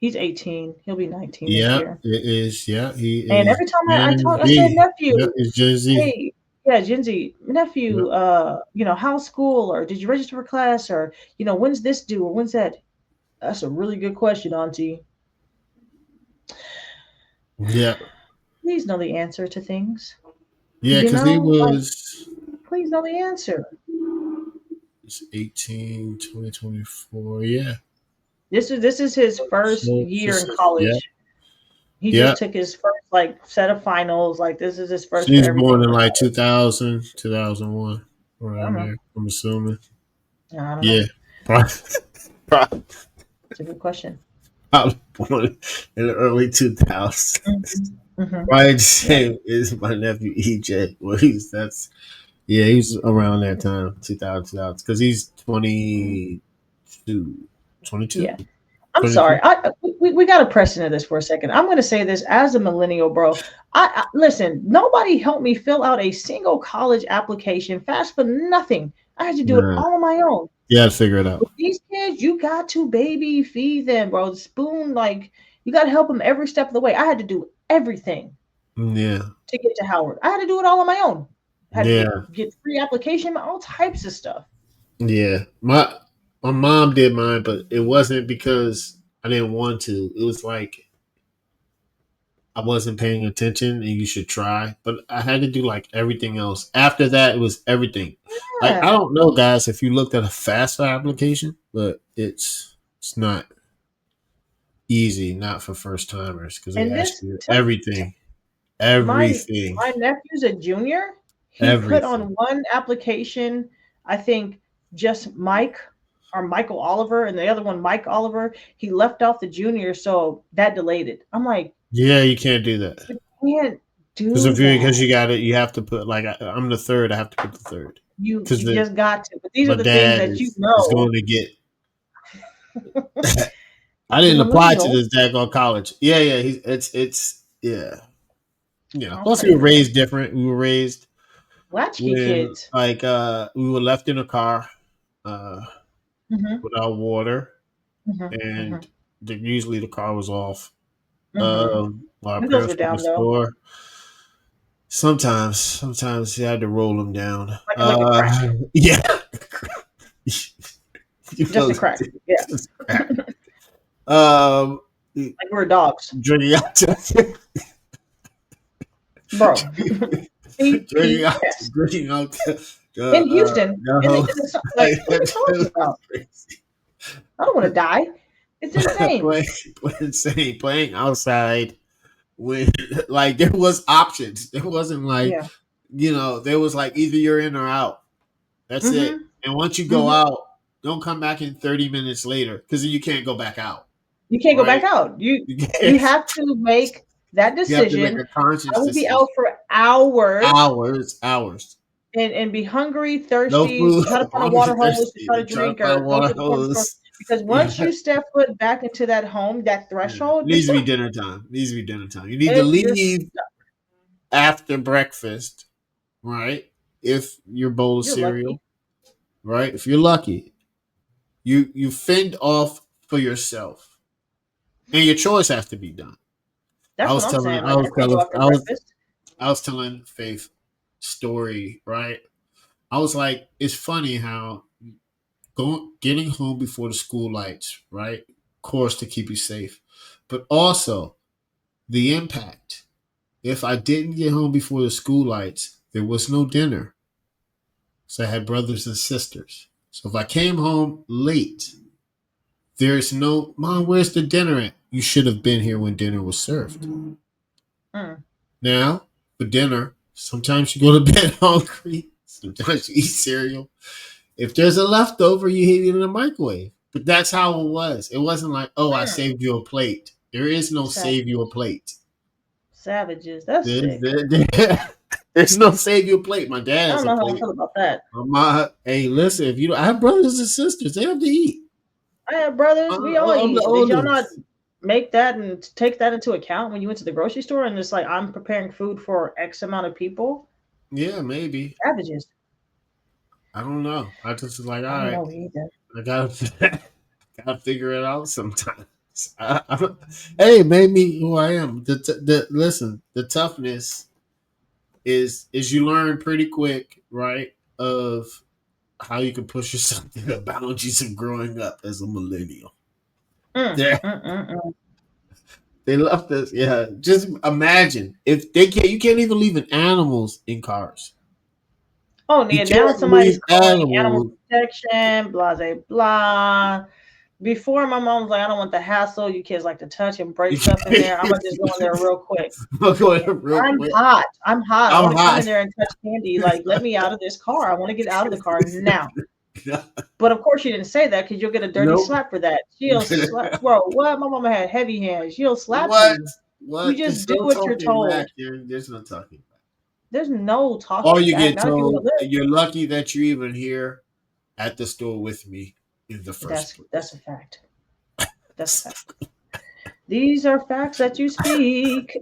he's 18. He'll be 19 this Yeah, year. it is. Yeah, he And is every time I Gen talk, I said, Z. Yep, nephew, it's Gen Z. hey, yeah, Genzi, nephew, Yep. how's school, or did you register for class, or when's this due, or when's that? That's a really good question, Auntie. Yeah. Please know the answer to things. Yeah, because he Like, was please know the answer. it's 18, 2024. Yeah. This is his first So, year in yeah. college. He Yeah. just took his first, like, set of finals. Like, this is his first for She's born everything in for like college. 2000, 2001, I don't around know. there, I'm assuming. I don't Yeah. know. Probably, probably, It's a good question. probably born in the early 2000s. Hmm. Hmm. Right, the Yeah. same is my nephew EJ. Well, yeah, he's around that time, 2000, because he's 22, 22, Yeah. I'm sorry. 22. We got to press into this for a second. I'm going to say this as a millennial, bro. I listen. Nobody helped me fill out a single college application fast for nothing. I had to do it Nah, all on my own. you got to figure it out. With these kids, you got to baby feed them, bro. Spoon, like, you got to help them every step of the way. I had to do everything Yeah, to get to Howard. I had to do it all on my own. I had to get yeah, get free application, all types of stuff. yeah. My mom did mine, but it wasn't because I didn't want to. It was like I wasn't paying attention, and you should try. But I had to do like everything else. After that, it was everything. Like I Yeah. don't know, guys, if you looked at a FAFSA application, but it's not easy, not for first timers, because they And ask this you tell everything, my everything, my nephew's a junior. He put everything. on one application, I think, just Mike, or Michael Oliver, and the other one Mike Oliver. He left off the junior, so that delayed it. I'm like, Yeah, you can't do that you can't because do if you that. because you got it, you have to put like I'm the third. I have to put the third You because you just got to. But these are my the things dad that you is know. going to get. I The didn't apply to millennial, this daggone college. Yeah, yeah. It's yeah. Yeah. Plus, we okay, were man. raised different. We were raised Latchkey when kids. like we were left in a car uh Hmm. without water, Hmm. Hmm. and usually the car was off. Hmm. While our Windows were parents were in the down though, store. Sometimes you had to roll them down. like a crack, Yeah, you just know, a crack. Yeah, just crack. Um, like we're dogs, drinking out, bro. drinking out, CPS. drinking out. In Houston, No, like, what are you talking about? I don't want to die. It's insane. playing, playing outside. when like there was options. There wasn't like, Yeah. there was like either you're in or out. That's it. Mhm. And once you go Mhm. out, don't come back in 30 minutes later because then you can't go back out. You can't go back Right? out. You You you can't. have to make that You have to make decision. a I conscious will be decision. out for hours Hours. and be hungry, No thirsty, food, try to find a hungry, water hose to thirsty. try They to try to drink find or go water to the corner store. hose. Because once Yeah. you step foot back into that home, that Yeah. threshold, you're Needs to be stuck. dinner time. Needs to be dinner time. You need to You're leave stuck. after breakfast, right? If your bowl of You're lucky. cereal, right? If you're lucky, you fend off for yourself, and your chores have to be done. I That's what was I'm telling, saying. I Like was I can't telling, go after breakfast. I was telling Faith story, right? I was like, it's funny how getting home before the school lights, right? Of course, to keep you safe, but also the impact. If I didn't get home before the school lights, there was no dinner. So I had brothers and sisters. So if I came home late, there's no, Mom, where's the dinner at? You should have been here when dinner was served. Mm. Now, for dinner, sometimes you go to bed hungry, sometimes you eat cereal. If there's a leftover, you heat it in the microwave. But that's how it was. It wasn't like, oh, I Mm. saved you a plate. There is no save you a Savages. plate. Savages. That's There's, sick. there's no save you a plate. My dad I has don't a know how I plate. feel about that. Hey, listen, if you don't, I have brothers and sisters, they have to eat. I have brothers. We all I'm the eat. Did y'all not oldest. make that and take that into account when you went to the grocery store and it's like I'm preparing food for X amount of people? Yeah, maybe. Savages. I don't know. I just was like, all I don't right, know either. I gotta gotta figure it out sometimes. Hey, it made me who I am. Listen, the toughness is you learn pretty quick, right? Of how you can push yourself to the boundaries of growing up as a millennial. Mm, Yeah, mm, mm, mm. they left us. Yeah, just imagine if they can't. You can't even leave an animals in cars. Oh, You yeah. Now can't somebody's leave calling animal animals. protection, blah, blah, blah. Before my mom was like, I don't want the hassle. You kids like to touch and break You stuff in there. I'm can't. gonna just go in there real quick. I'm going real I'm quick. hot. I'm hot. I I'm want to come in hot. there and touch candy. Like, let me out of this car. I want to get out of the car now. But of course, she didn't say that because you'll get a dirty Nope. slap for that. She'll slap, bro. What? My mama had heavy hands. She'll slap What? you. You What? just There's do no what you're talking back told. here. There's no talking back. There's no Or talking you back. get Not if you want told to live. you're lucky that you're even here at the store with me in the first That's place. a fact. That's a fact. These are facts that you speak.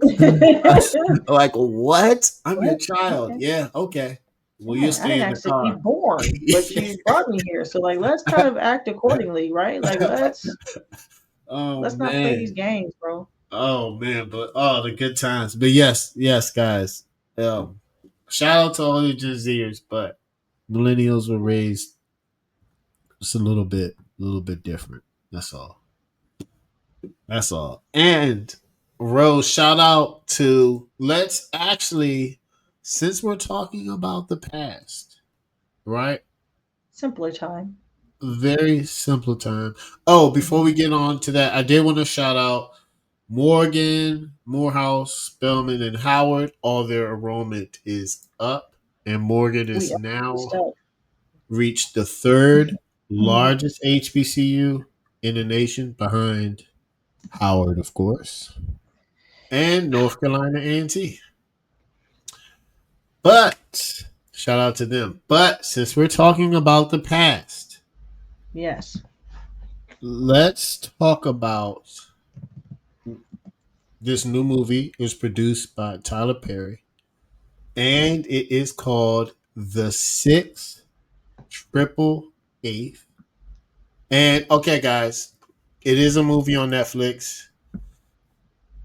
Like what? I'm your What? child. Okay. Yeah. Okay. Well, you'll Yeah, I stay didn't in the ask to be car. born, but you brought me here. So like let's kind of act accordingly, right? Like Oh let's not play these man. games, bro. Oh man. But the good times. But yes, yes, guys. Shout out to all the Gen Zers, but millennials were raised just a little bit different. That's all. That's all. And Rose, shout out to let's actually, since we're talking about the past, right? Simpler time. Very simple time. Oh, before Mhm. we get on to that, I did want to shout out Morgan, Morehouse, Spelman, and Howard. All their enrollment is up, and Morgan We is are good now stuff. reached the third Mhm. largest HBCU in the nation behind Howard, of course, and North Carolina A&T. But shout out to them. But since we're talking about the past, Yes. let's talk about this new movie. It was produced by Tyler Perry, and it is called The Sixth Triple Eighth. And okay, guys, it is a movie on Netflix.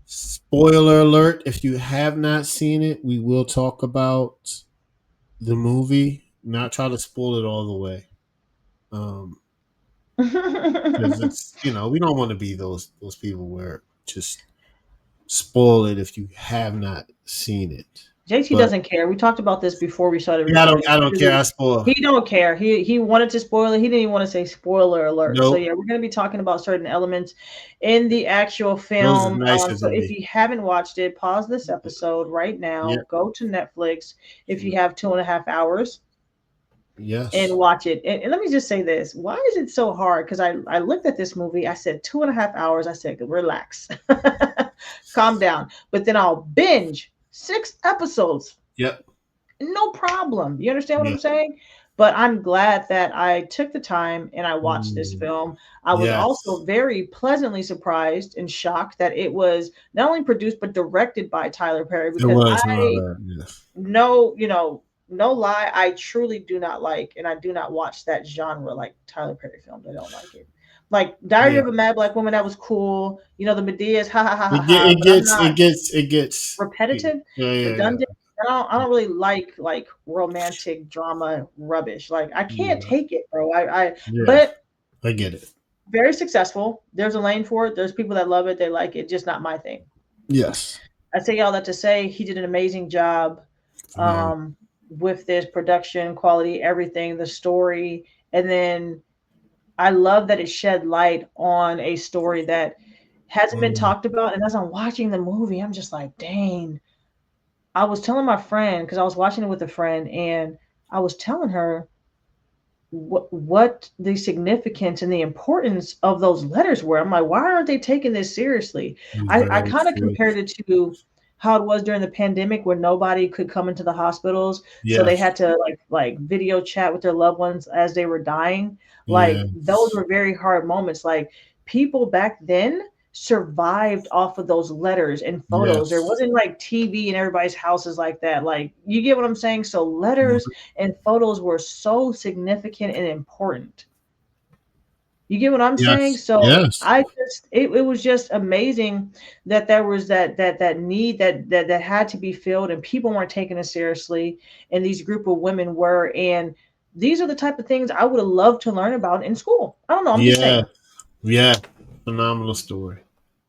Spoiler alert, if you have not seen it, we will talk about the movie, not try to spoil it all the way. Um, because it's, we don't want to be those people where just spoil it if you have not seen it. JT but doesn't care. We talked about this before we started yeah, recording. I don't care. I He spoil. don't care. He wanted to spoil it. He didn't even want to say spoiler alert. So Nope. yeah, we're gonna be talking about certain elements in the actual Those are film. nicer So than if me. you haven't watched it, pause this episode right now. Yeah. Go to Netflix if you have 2.5 hours and Yes. watch it. And let me just say this: why is it so hard? Because I looked at this movie. I said 2.5 hours. I said relax, calm down. But then I'll binge 6 episodes, Yep. no problem. You understand what Yeah. I'm saying? But I'm glad that I took the time and I watched this Mm, film. I was yes. also very pleasantly surprised and shocked that it was not only produced but directed by Tyler Perry, It because was my I bad. Yes. know, no lie, I truly do not like, and I do not watch that genre like Tyler Perry films. I don't like it. Like Diary Yeah. of a Mad Black Woman, that was cool. The Medea's, ha ha ha ha It get, ha. it But I'm gets not it gets repetitive, yeah, yeah, yeah. redundant. I don't really like romantic drama rubbish. Like I can't Yeah. take it, bro. I Yeah. but I get it. very successful. There's a lane for it. There's people that love it. They like it. Just not my thing. Yes. I say all that to say he did an amazing job Phenomenal. um, with this production quality, everything, the story, and then I love that it shed light on a story that hasn't been Mm, talked about. And as I'm watching the movie, I'm just like, dang. I was telling my friend because I was watching it with a friend, and I was telling her what the significance and the importance of those letters were. I'm like, why aren't they taking this seriously? I very kind of true. compared it to how it was during the pandemic where nobody could come into the hospitals, so they Yes. had to like video chat with their loved ones as they were dying. Like those Yes. were very hard moments. Like people back then survived off of those letters and photos. There Yes. wasn't like TV in everybody's houses like that. Like you get what I'm saying? So letters and photos were so significant and important. You get what I'm saying? Yes. So Yes. it was just amazing that there was that need that had to be filled, and people weren't taking it seriously, and these group of women were. And these are the type of things I would have loved to learn about in school. I don't know, I'm just Yeah. saying. Yeah. Phenomenal story.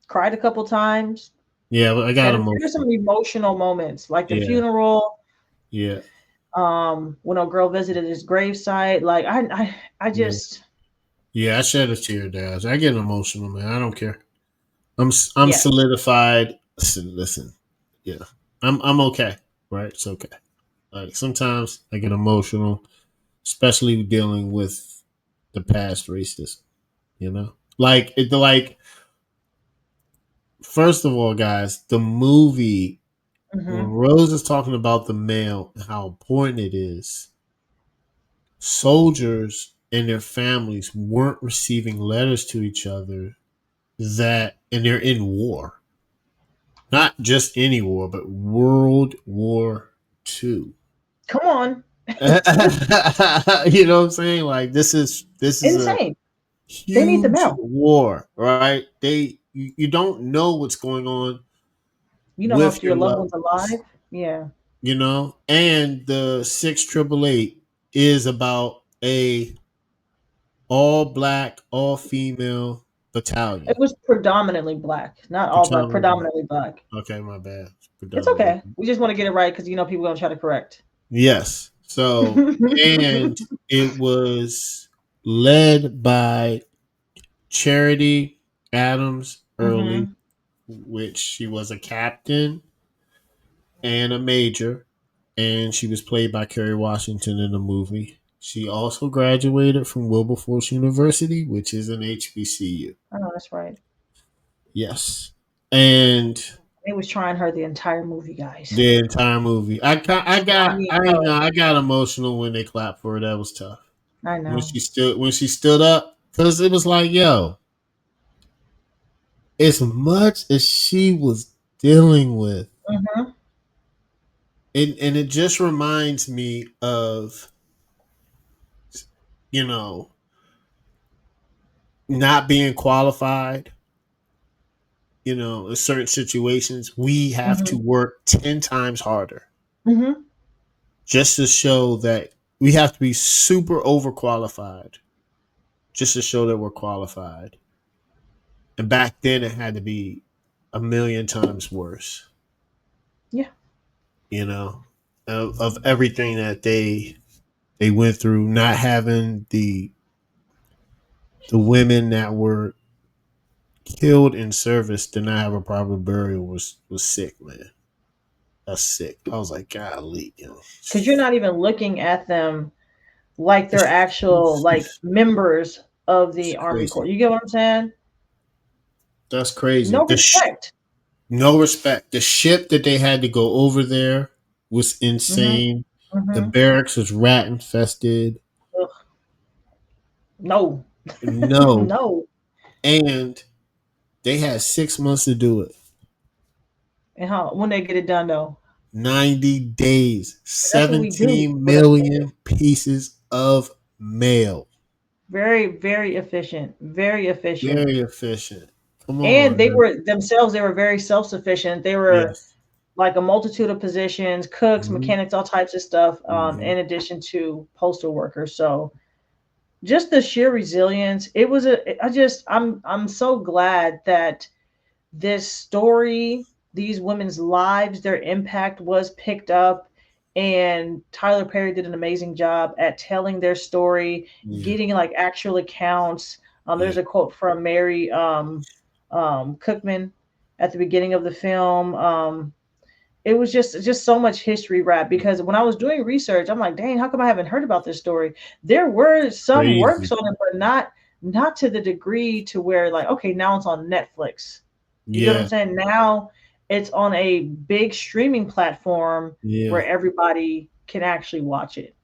Cried a couple times. Yeah, but I got There's emotional. some emotional moments, like the Yeah. funeral, Yeah. when a girl visited his gravesite. Like I Yeah. just Yeah. I shed a tear, Dad. I get emotional, man. I don't care. I'm yes. solidified. Listen. Yeah. I'm okay. Right. It's okay. Like sometimes I get emotional, especially dealing with the past racism. Like first of all, guys, the movie when Hmm. Rose is talking about the mail and how important it is, soldiers and their families weren't receiving letters to each other and they're in war. Not just any war, but World War II. Come on. You know what I'm saying? Like this is a Insane. They need the huge mail. war, right? You don't know what's going on You know with if your your loved loved one's alive. ones, Yeah. and the 688 is about a all black, all female It battalion. was predominantly black. Not all black, Predominantly black. predominantly black. Okay, my bad. It's Predominantly. okay. We just want to get it right because people gonna try to correct. Yes. So, and it was led by Charity Adams Early, Hmm. which she was a captain and a major, and she was played by Kerry Washington in the movie. She also graduated from Wilberforce University, which is an HBCU. Oh, that's right. Yes. And They was trying her the entire movie, guys. the entire movie, Trying her. I got emotional when they clapped for her. That was tough. I know. When she stood up, because it was like, yo, as much as she was dealing with, Hmm. and it just reminds me of you know not being qualified. In certain situations, we have to Hmm. work 10 times harder Hmm. just to show that we have to be super overqualified just to show that we're qualified. And back then, it had to be a million times worse. Yeah. you know, of everything that they went through, not having the women that were killed in service to not have a proper burial was sick, man. That's sick. I was like, golly, you know, Because you're not even looking at them like they're it's, actual like it's, members of it's the Army Corps. crazy. You get what I'm saying? That's crazy. No respect. No respect. The ship that they had to go over there was Mm-hmm. insane. The Mm-hmm. barracks was rat infested. Ugh, no. No, No. and they had 6 months to do it. And how when they get it done though? 90 days, That's what we do 17 for the nation. million pieces of mail. Very, very efficient. Very efficient. Very efficient. Come And on, they man. were themselves, they were very self-sufficient. They were Yes. like a multitude of positions, cooks, Hmm. mechanics, all types of stuff, Hmm. in addition to postal workers. So just the sheer resilience, it was a I just I'm so glad that this story, these women's lives, their impact was picked up. And Tyler Perry did an amazing job at telling their story, Yeah. getting like actual accounts. Yeah. There's a quote from Mary Cookman at the beginning of the film. It was just so much history wrap because when I was doing research, I'm like, dang, how come I haven't heard about this story? There were some works Crazy. on it, but not to the degree to where like, okay, now it's on Netflix. You get what I'm Yeah. saying? Now it's on a big streaming platform Yeah. where everybody can actually watch it.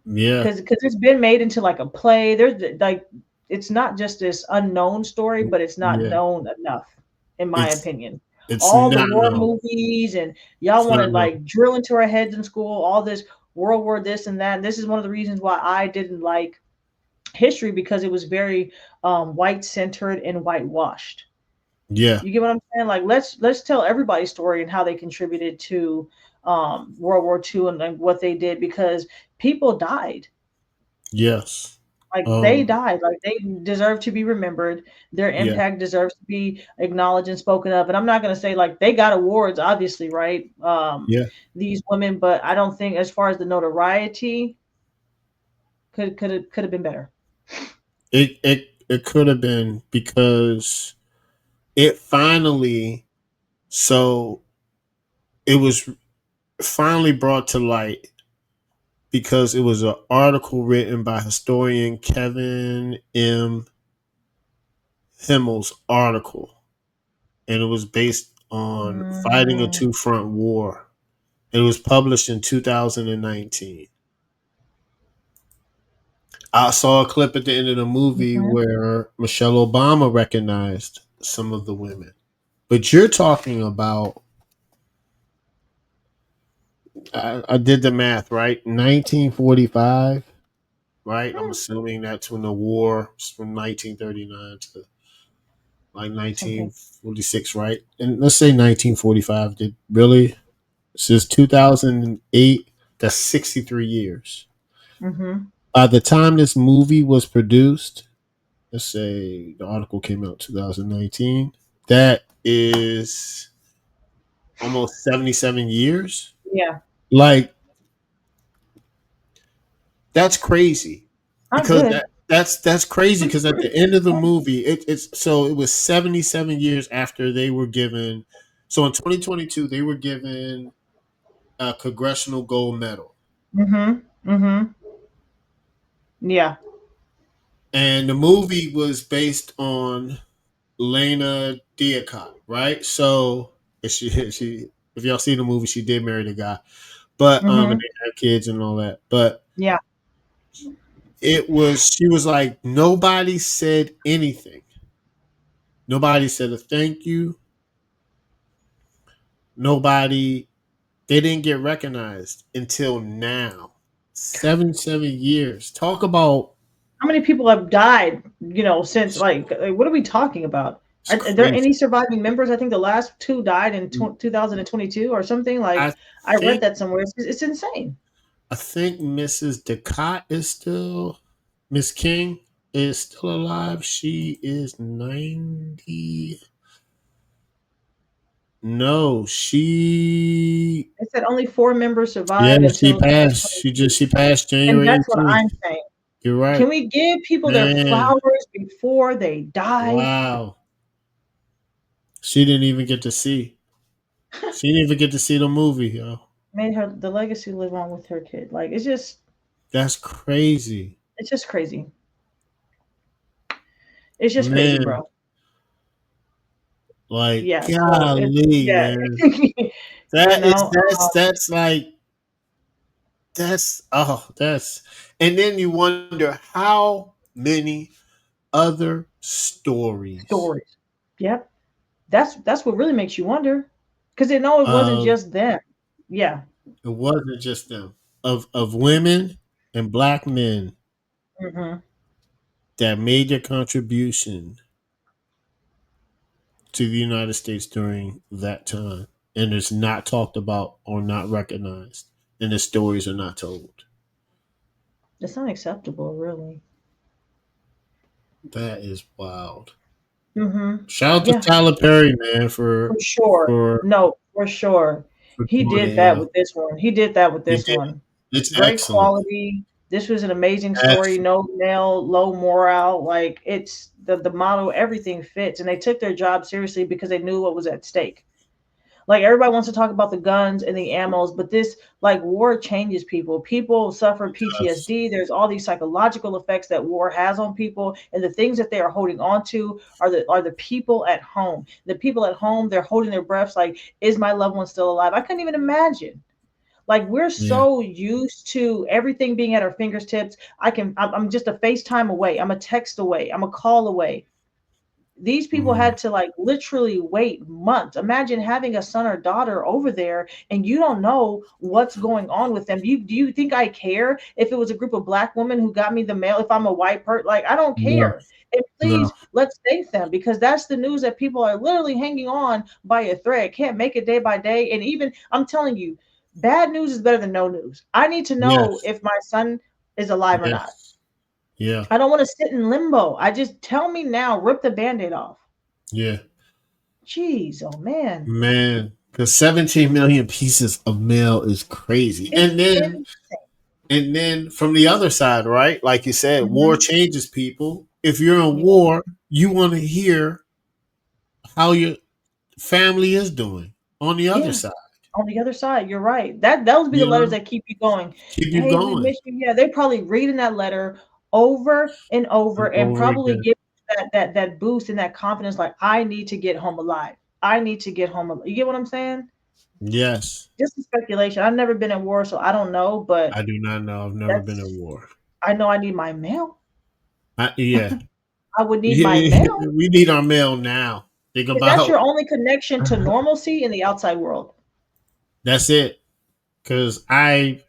Yeah. Because it's been made into like a play. There's like it's not just this unknown story, but it's not Yeah. known enough, in my It's opinion. it's All the not war no. movies and y'all It's want not to no. like drill into our heads in school, all this World War this and that. And this is one of the reasons why I didn't like history because it was very white centered and whitewashed. Yeah. You get what I'm saying? Like let's tell everybody's story and how they contributed to World War II and like what they did because people died. Yes. Like they Um. died. Like they deserve to be remembered. Their Yeah. impact deserves to be acknowledged and spoken of. And I'm not gonna say like they got awards, obviously, right? Yeah. These women, but I don't think as far as the notoriety could have been better. It could have been because it finally so it was finally brought to light because it was an article written by historian Kevin M. Himmel's article, and it was based on fighting a Mm-hmm. two front war. It was published in 2019. I saw a clip at the end of the movie where Michelle Obama recognized some of the women. But you're talking about, I did the math, right? 1945, right? I'm assuming that's when the war was from 1939 to like Something. 1946, right? And let's say 1945. Did really? Since 2008, that's 63 years. Mm-hmm. By the time this movie was produced, let's say the article came out 2019, that is almost 77 years. Yeah. Like, that's crazy Not because good. that's crazy because at the end of the movie it's so it was 77 years after they were given, so in 2022 they were given a congressional gold medal, Mm-hmm. Mm-hmm. Yeah. and the movie was based on Lena Diacot, right? So she if y'all see the movie, she did marry the guy, but and Mm-hmm. they had kids and all that. But Yeah. it was she was like nobody said anything. Nobody said a thank you. Nobody they didn't get recognized until now. 77 years. Talk about How many people have died, since like what are we talking about? it's Are there crazy. any surviving members? I think the last two died in 2022 or something. Like I I read think that somewhere. It's insane. I think Mrs. Ducat is still Miss King is still alive. She is 90. No, she. It said only 4 members Yeah, survived she until passed. She 2022. passed And January that's what 18th. I'm saying. You're Can right, we give people their man. flowers before they die? Wow, she didn't even get to see. She didn't even get to see the movie, yo. Made her the legacy live on with her kid. Like That's crazy, it's just crazy. It's just crazy, man. bro. Like, Yeah. So it's golly, yeah. man. you That is know. that's like that's and then you wonder how many other stories Stories. Yep. That's what really makes you wonder, because they know it wasn't of just them. Yeah. it wasn't just them of women and black men Hmm. that made their contribution to the United States during that time, and it's not talked about or not recognized, and the stories are not told. It's unacceptable, really. That is wild. Hmm. Shout out to Yeah. Tyler Perry, man, For sure. for No, for sure. for He doing did it, that yo. with this one. He did that with He this did. one. It's Great excellent. quality. This was an amazing story. Excellent. No male, low morale. Like it's the model, everything fits. And they took their job seriously because they knew what was at stake. Like everybody wants to talk about the guns and the ammos, but this like war changes people. People suffer Yes. PTSD. There's all these psychological effects that war has on people, and the things that they are holding on to are the people at home. The people at home, they're holding their breaths like, is my loved one still alive? I couldn't even imagine. Like we're Yeah. so used to everything being at our fingertips. I'm just a FaceTime away. I'm a text away. I'm a call away. These people Mm. had to like literally wait months. Imagine having a son or daughter over there and you don't know what's going on with them. Do you think I care if it was a group of black women who got me the mail? If I'm a white person, like I don't No. care. And No. please let's thank them, because that's the news that people are literally hanging on by a thread. Can't make it day by day. And even I'm telling you, bad news is better than no news. I need to know Yes. if my son is alive or not. Yes. Yeah. I don't want to sit in limbo. I just tell me now, rip the band-aid off. Yeah. Jeez, oh man. Man, because 17 million pieces of mail is crazy. It's And then from the other side, right? Like you said, war mhm, changes people. If you're in yeah, war, you want to hear how your family is doing on the other yeah. side. On the other side, you're right. That would be the You letters know, that keep you going. keep you Hey, we going miss you. Yeah, they probably reading that letter over and over and and over probably again. give that boost and that confidence. Like, I need to get home alive. I need to get home alive. You get what I'm saying? Yes. Just a speculation. I've never been in war, so I don't know. But I do not know. I've never been in that's war. I know I need my mail. Yeah. I would need my Yeah, mail. we need our mail now. Think Because that's about your only connection to normalcy in the outside world. that's it. Because I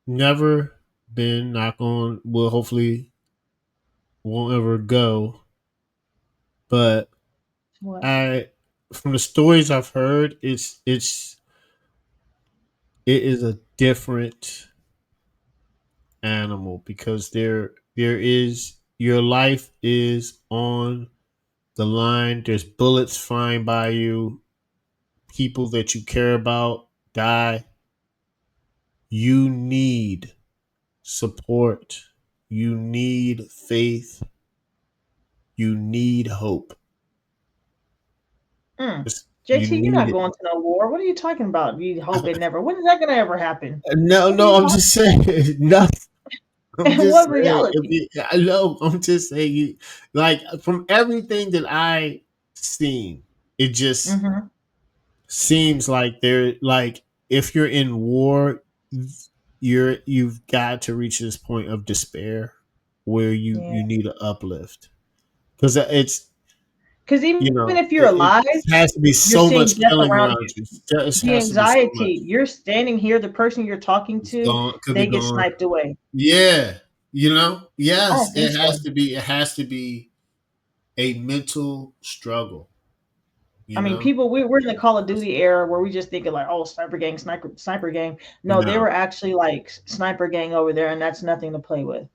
never been knock on. Well, hopefully won't ever go. But What? I, from the stories I've heard, it is a different animal because there is your life is on the line. There's bullets flying by you. People that you care about die. You need support. You need faith. You need hope. Mm. You JT, you're not need it. going to no war. What are you talking about? You hope it never. When is that going to ever happen? No, What are no, you I'm talking just saying. Nothing. I'm about? just What saying. reality? I know. I'm just saying. Like from everything that I seen, it just Hmm. seems like they're like if you're in war, you've got to reach this point of despair where Yeah. you need an uplift because it's Because even you know if you're alive, it has to be you're so seeing much death killing around around you. you. It The has to be so much. anxiety, you're standing here, the person you're talking It's to, gone. Could be they get gone. sniped away. Yeah, I yes, don't think so. it has to be a mental struggle. I You mean, know, we're in the Call of Duty era where we just think of like, oh, sniper gang, sniper gang. No, they no, were actually like sniper gang over there, and that's nothing to play with.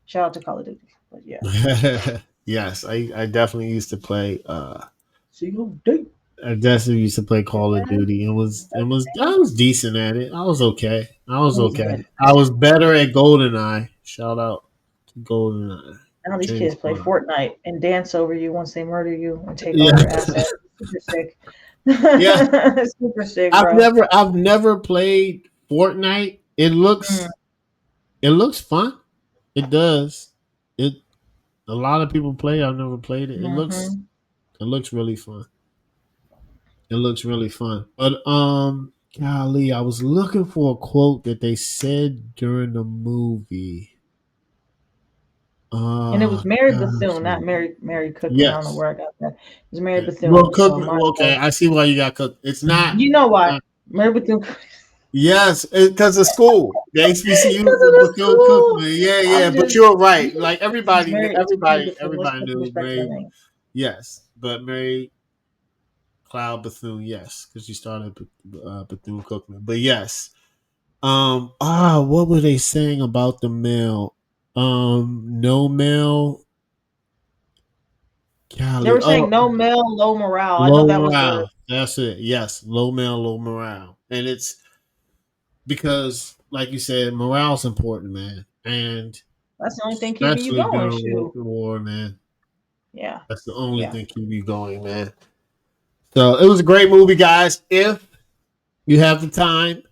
Shout out to Call of Duty. But yeah. yes, I definitely used to play. See you day. I definitely used to play Call of Duty. I was decent at it. I was okay. I was He's okay. good. I was better at GoldenEye. Shout out to GoldenEye. Now these James kids play Bond. Fortnite and dance over you once they murder you and take all Yeah. your assets. Super sick. Yeah. Super sick, bro. I've never played Fortnite. Mm, It looks fun. It does. It a lot of people play. I've never played it. mm-hmm. It looks really fun. It looks really fun. But golly, I was looking for a quote that they said during the movie. And it was Mary Gosh. Bethune, not Mary Cookman. I don't know Yes. where I got that. It was Mary Yeah. Well, Bethune. So Cookman. my Well, okay, I see why you got Cook. It's not. you know why? Uh, Mary Bethune yes, because of school. The because HBCUs of and the Bethune school. Cookman. Yeah, yeah. I'm But just you're right. Like it's Mary Bethune. Let's everybody put the knew respect on her Mary. name. Yes, but Mary Cloud Bethune. Yes, because she started Bethune Cookman. But yes. What were they saying about the mail? No mail. They Golly. were saying no male, low morale. I know Low that was the morale. That's it. Yes, low mail, low morale, and it's because, like you said, morale's important, man, and that's the only thing keeping you especially going. during Shoot. war, man. Yeah. That's the only Yeah. thing keep you going, man. So it was a great movie, guys. If you have the time, I got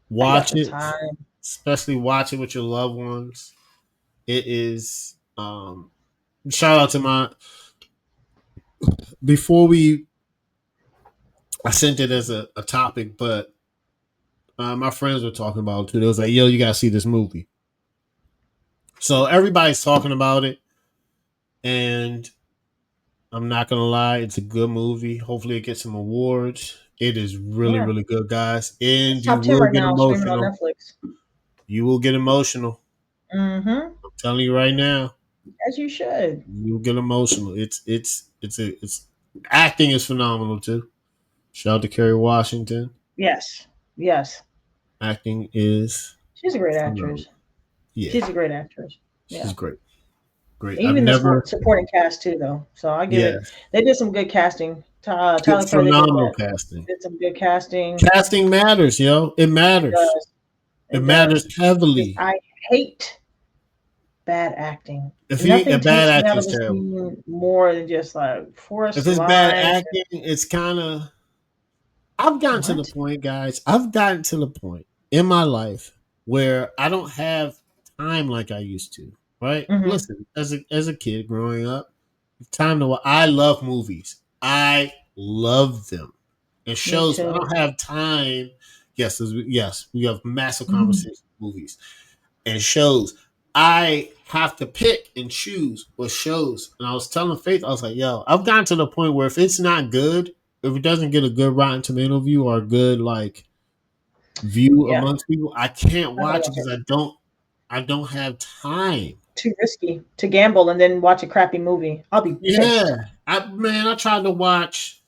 watch the it. time. Especially watch it with your loved ones. It is. Shout out to my before we I sent it as a topic, but my friends were talking about it too. They was like, "Yo, you gotta see this movie." So everybody's talking about it, and I'm not gonna lie, it's a good movie. Hopefully, it gets some awards. It is really, Yeah. really good, guys, It's and you top 10 will right get now, streaming on emotional. Netflix. You will get emotional. Mm-hmm. I'm telling you right now, As you should. you'll get emotional. It's acting is phenomenal too. Shout out to Kerry Washington. Yes. Yes. Acting is She's a great phenomenal. actress. Yeah, She's a great actress. she's Yeah. great. Great. I've Even the never. supporting cast too, though. So I give it. Yes, They did some good casting. Tyler it's Perry, they did phenomenal that. casting. Did some good casting. Casting matters, yo. It It matters. does. It It does. matters Because heavily. I hate bad acting. If you a Nothing bad takes me out acting of is a terrible. scene more than just like If forced it's bad lines. acting, it's kind of. I've gotten to the What? point, guys. I've gotten to the point in my life where I don't have time like I used to. Right? Mm-hmm. Listen, as a kid growing up, time to. I love movies. I love them. It Me shows I too. don't have time. Yes, we have massive Mhm. conversations, movies and shows. I have to pick and choose what shows. And I was telling Faith, I was like, yo, I've gotten to the point where if it's not good, if it doesn't get a good Rotten Tomato view or a good like view Yeah, amongst people, I can't I don't watch it watch because it. I don't have time. Too risky to gamble and then watch a crappy movie. I'll be pissed. Yeah. I tried to watch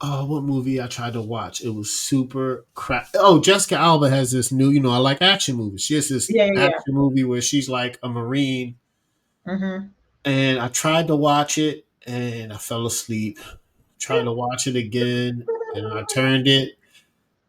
what movie I tried to watch? It was super crap. Oh, Jessica Alba has this new, I like action movies. She has this Yeah, yeah, action movie where she's like a Marine, yeah. Mm-hmm. and I tried to watch it and I fell asleep. Tried to watch it again and I turned it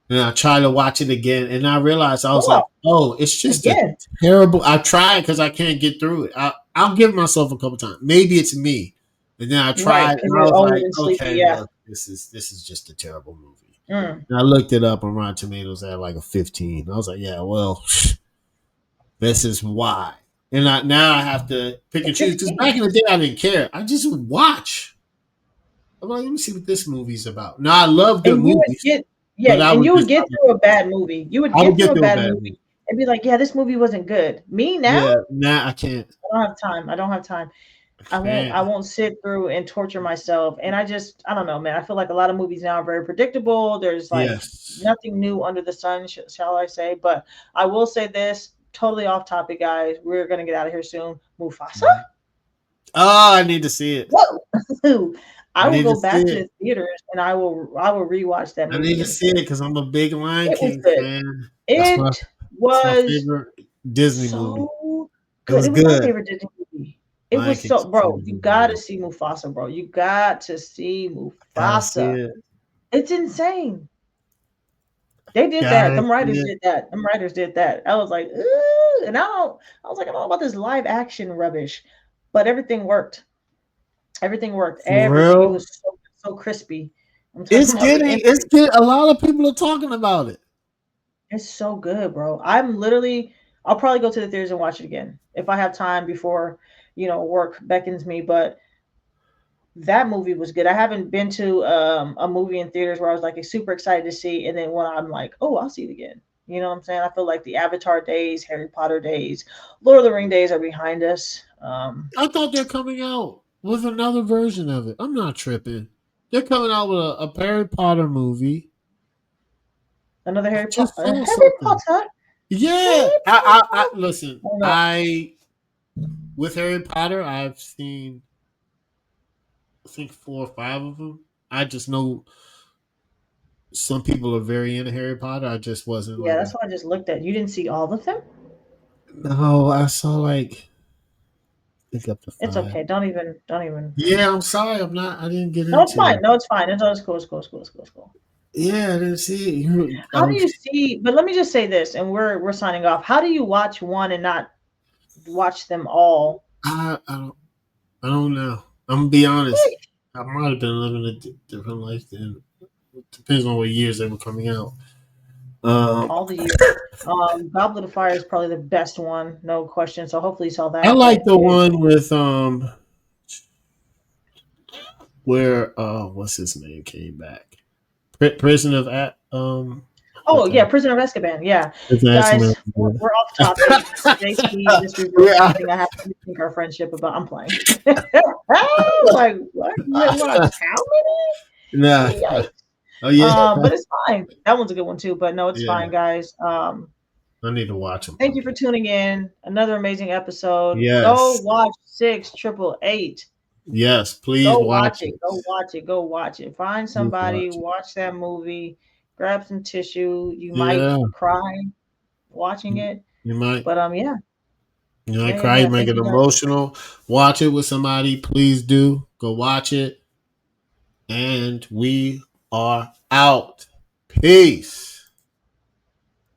and I tried to watch it again and I realized I was Oh, like, oh, it's just a again. terrible. I tried because I can't get through it. I'll give myself a couple times. Maybe it's me. And then I Right, tried because and I you're was old like, and sleepy. okay, Yeah. look, this is just a terrible movie. Mm. And I looked it up on Rotten Tomatoes at like a 15. I was like, yeah, well, this is why. And now I have to pick A and choose because back 15. in the day I didn't care. I just would watch. I'm like, let me see what this movie's about. Now I love good And you would movies, get, yeah, but and you would get through a bad movie. You would I would get through get a through a bad bad movie movie. and be like, yeah, this movie wasn't good. Me now, Yeah, now I can't. I don't have time. I don't have time. I I won't can't. I won't sit through and torture myself. And I don't know, man. I feel like a lot of movies now are very predictable. There's like Yes. nothing new under the sun, shall I say. But I will say this, totally off topic, guys. We're gonna get out of here soon. Mufasa? Mhm. Oh, I need to see it. Whoa. I I will need to go see back to it. the theaters and I will rewatch that I need movie to and see it because I'm a big Lion it was King good. fan. That's It my was favorite Disney movie. so It good. was It was my good. favorite Disney movie. It Lion was King so, bro. is You a good got to movie. see Mufasa, bro. You got to see Gotta see Mufasa. it. It's insane. They did that. Gotta Them see writers it. did that. Them writers did that. I was like, ooh, and I don't. I was like, I don't know about this live action rubbish, but everything worked. Everything worked. For Everything. It real. was so crispy. I'm talking about the It's imagery. getting a lot of people are talking about it. It's so good, bro. I'm literally. I'll probably go to the theaters and watch it again if I have time before work beckons me. But that movie was good. I haven't been to a movie in theaters where I was like super excited to see, and then when I'm like, oh, I'll see it again. You know what I'm saying? I feel like the Avatar days, Harry Potter days, Lord of the Ring days are behind us. I thought they're coming out with another version of it. I'm not tripping. They're coming out with a Harry Potter movie. Another I Harry Potter. just saw Harry something. Potter. Yeah, Harry I Potter. listen. Oh no. I with Harry Potter, I've seen I think 4 or 5 of them. I just know some people are very into Harry Potter. I just wasn't Yeah, like that's a. what I just looked at. You didn't see all of them? No, I saw like I think up to It's 5. okay. Don't even. Yeah, I'm sorry. I'm not. I didn't get No, it's into fine. it. No, it's fine. It's cool. It's cool. It's cool. It's cool. It's cool. Yeah, I didn't see it. How do you see? But let me just say this, and we're signing off. How do you watch one and not watch them all? I don't. I don't know. I'm gonna be honest. I might have been living a different life then. It depends on what years they were coming out. Um, All the years. Goblet of Fire is probably the best one, no question. So hopefully you saw I that. like But the one with where what's his name came back. Prison of at oh what's yeah, that? Prisoner of Azkaban. Yeah, Prison of guys, Azkaban. we're off topic. JP just revealed Yeah, something I have to rethink our friendship about. I'm playing. I was like, what? You want to tell nah. me? Yikes. Oh yeah, But it's fine. That one's a good one too. But no, it's fine, yeah. guys. I need to watch them. Thank you for tuning in. Another amazing episode. Go Yes, watch 688. yes. Please Go watch watch it. it. Go watch it. Go watch it. Find Please somebody, watch it. watch that movie, grab some tissue. You might Yeah, cry watching you, it. you might. But yeah. You might Yeah, yeah, cry. You yeah. might Thank get you guys. emotional. Watch it with somebody. Please do. Go watch it. And we are out. Peace.